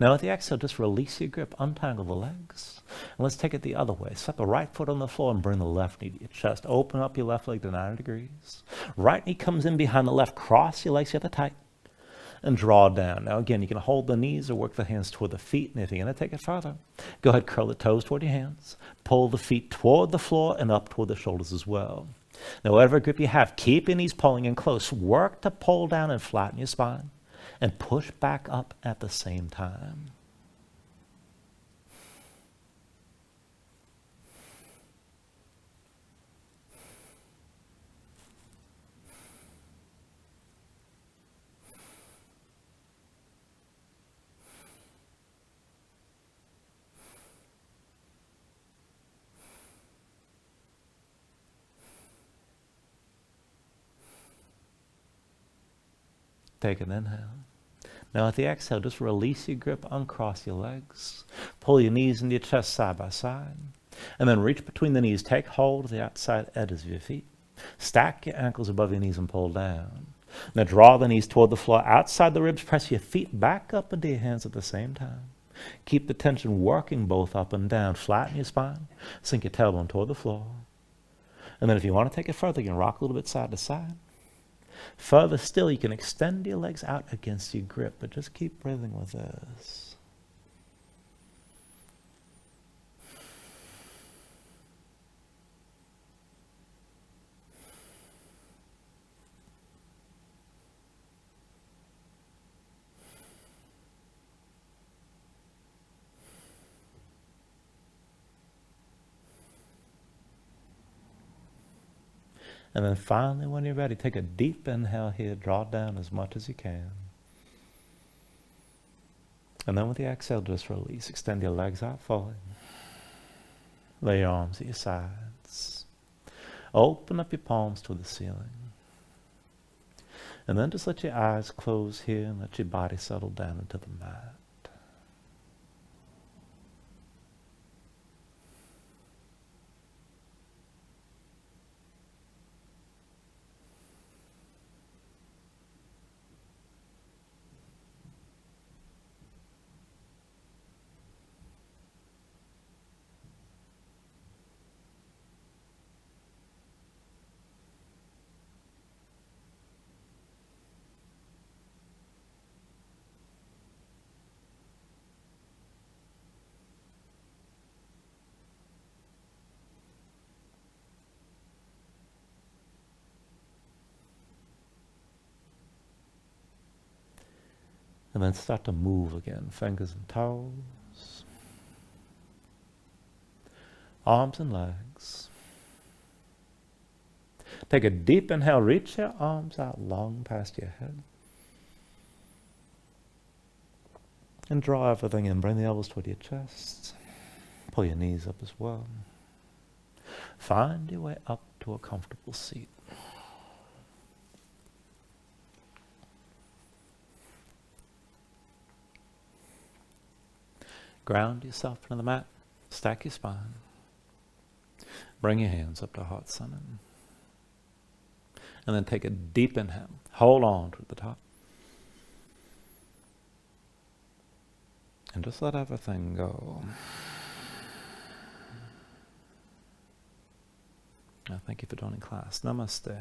S2: Now with the exhale, just release your grip, untangle the legs. And let's take it the other way. Set the right foot on the floor and bring the left knee to your chest. Open up your left leg to 90 degrees. Right knee comes in behind the left. Cross your legs together tight. And draw down. Now again, you can hold the knees or work the hands toward the feet. And if you're going to take it further, go ahead, curl the toes toward your hands. Pull the feet toward the floor and up toward the shoulders as well. Now whatever grip you have, keep your knees pulling in close. Work to pull down and flatten your spine. And push back up at the same time. Take an inhale. Now at the exhale, just release your grip, uncross your legs. Pull your knees into your chest side by side. And then reach between the knees. Take hold of the outside edges of your feet. Stack your ankles above your knees and pull down. Now draw the knees toward the floor. Outside the ribs, press your feet back up into your hands at the same time. Keep the tension working both up and down. Flatten your spine. Sink your tailbone toward the floor. And then if you want to take it further, you can rock a little bit side to side. Further still, you can extend your legs out against your grip, but just keep breathing with this. And then finally, when you're ready, take a deep inhale here. Draw down as much as you can. And then with the exhale, just release. Extend your legs out fully. Lay your arms at your sides. Open up your palms to the ceiling. And then just let your eyes close here and let your body settle down into the mat. And then start to move again, fingers and toes, arms and legs. Take a deep inhale, reach your arms out long past your head. And draw everything in, bring the elbows toward your chest. Pull your knees up as well. Find your way up to a comfortable seat. Ground yourself into the mat. Stack your spine. Bring your hands up to heart center. And then take a deep inhale. Hold on to the top. And just let everything go. Thank you for joining class. Namaste.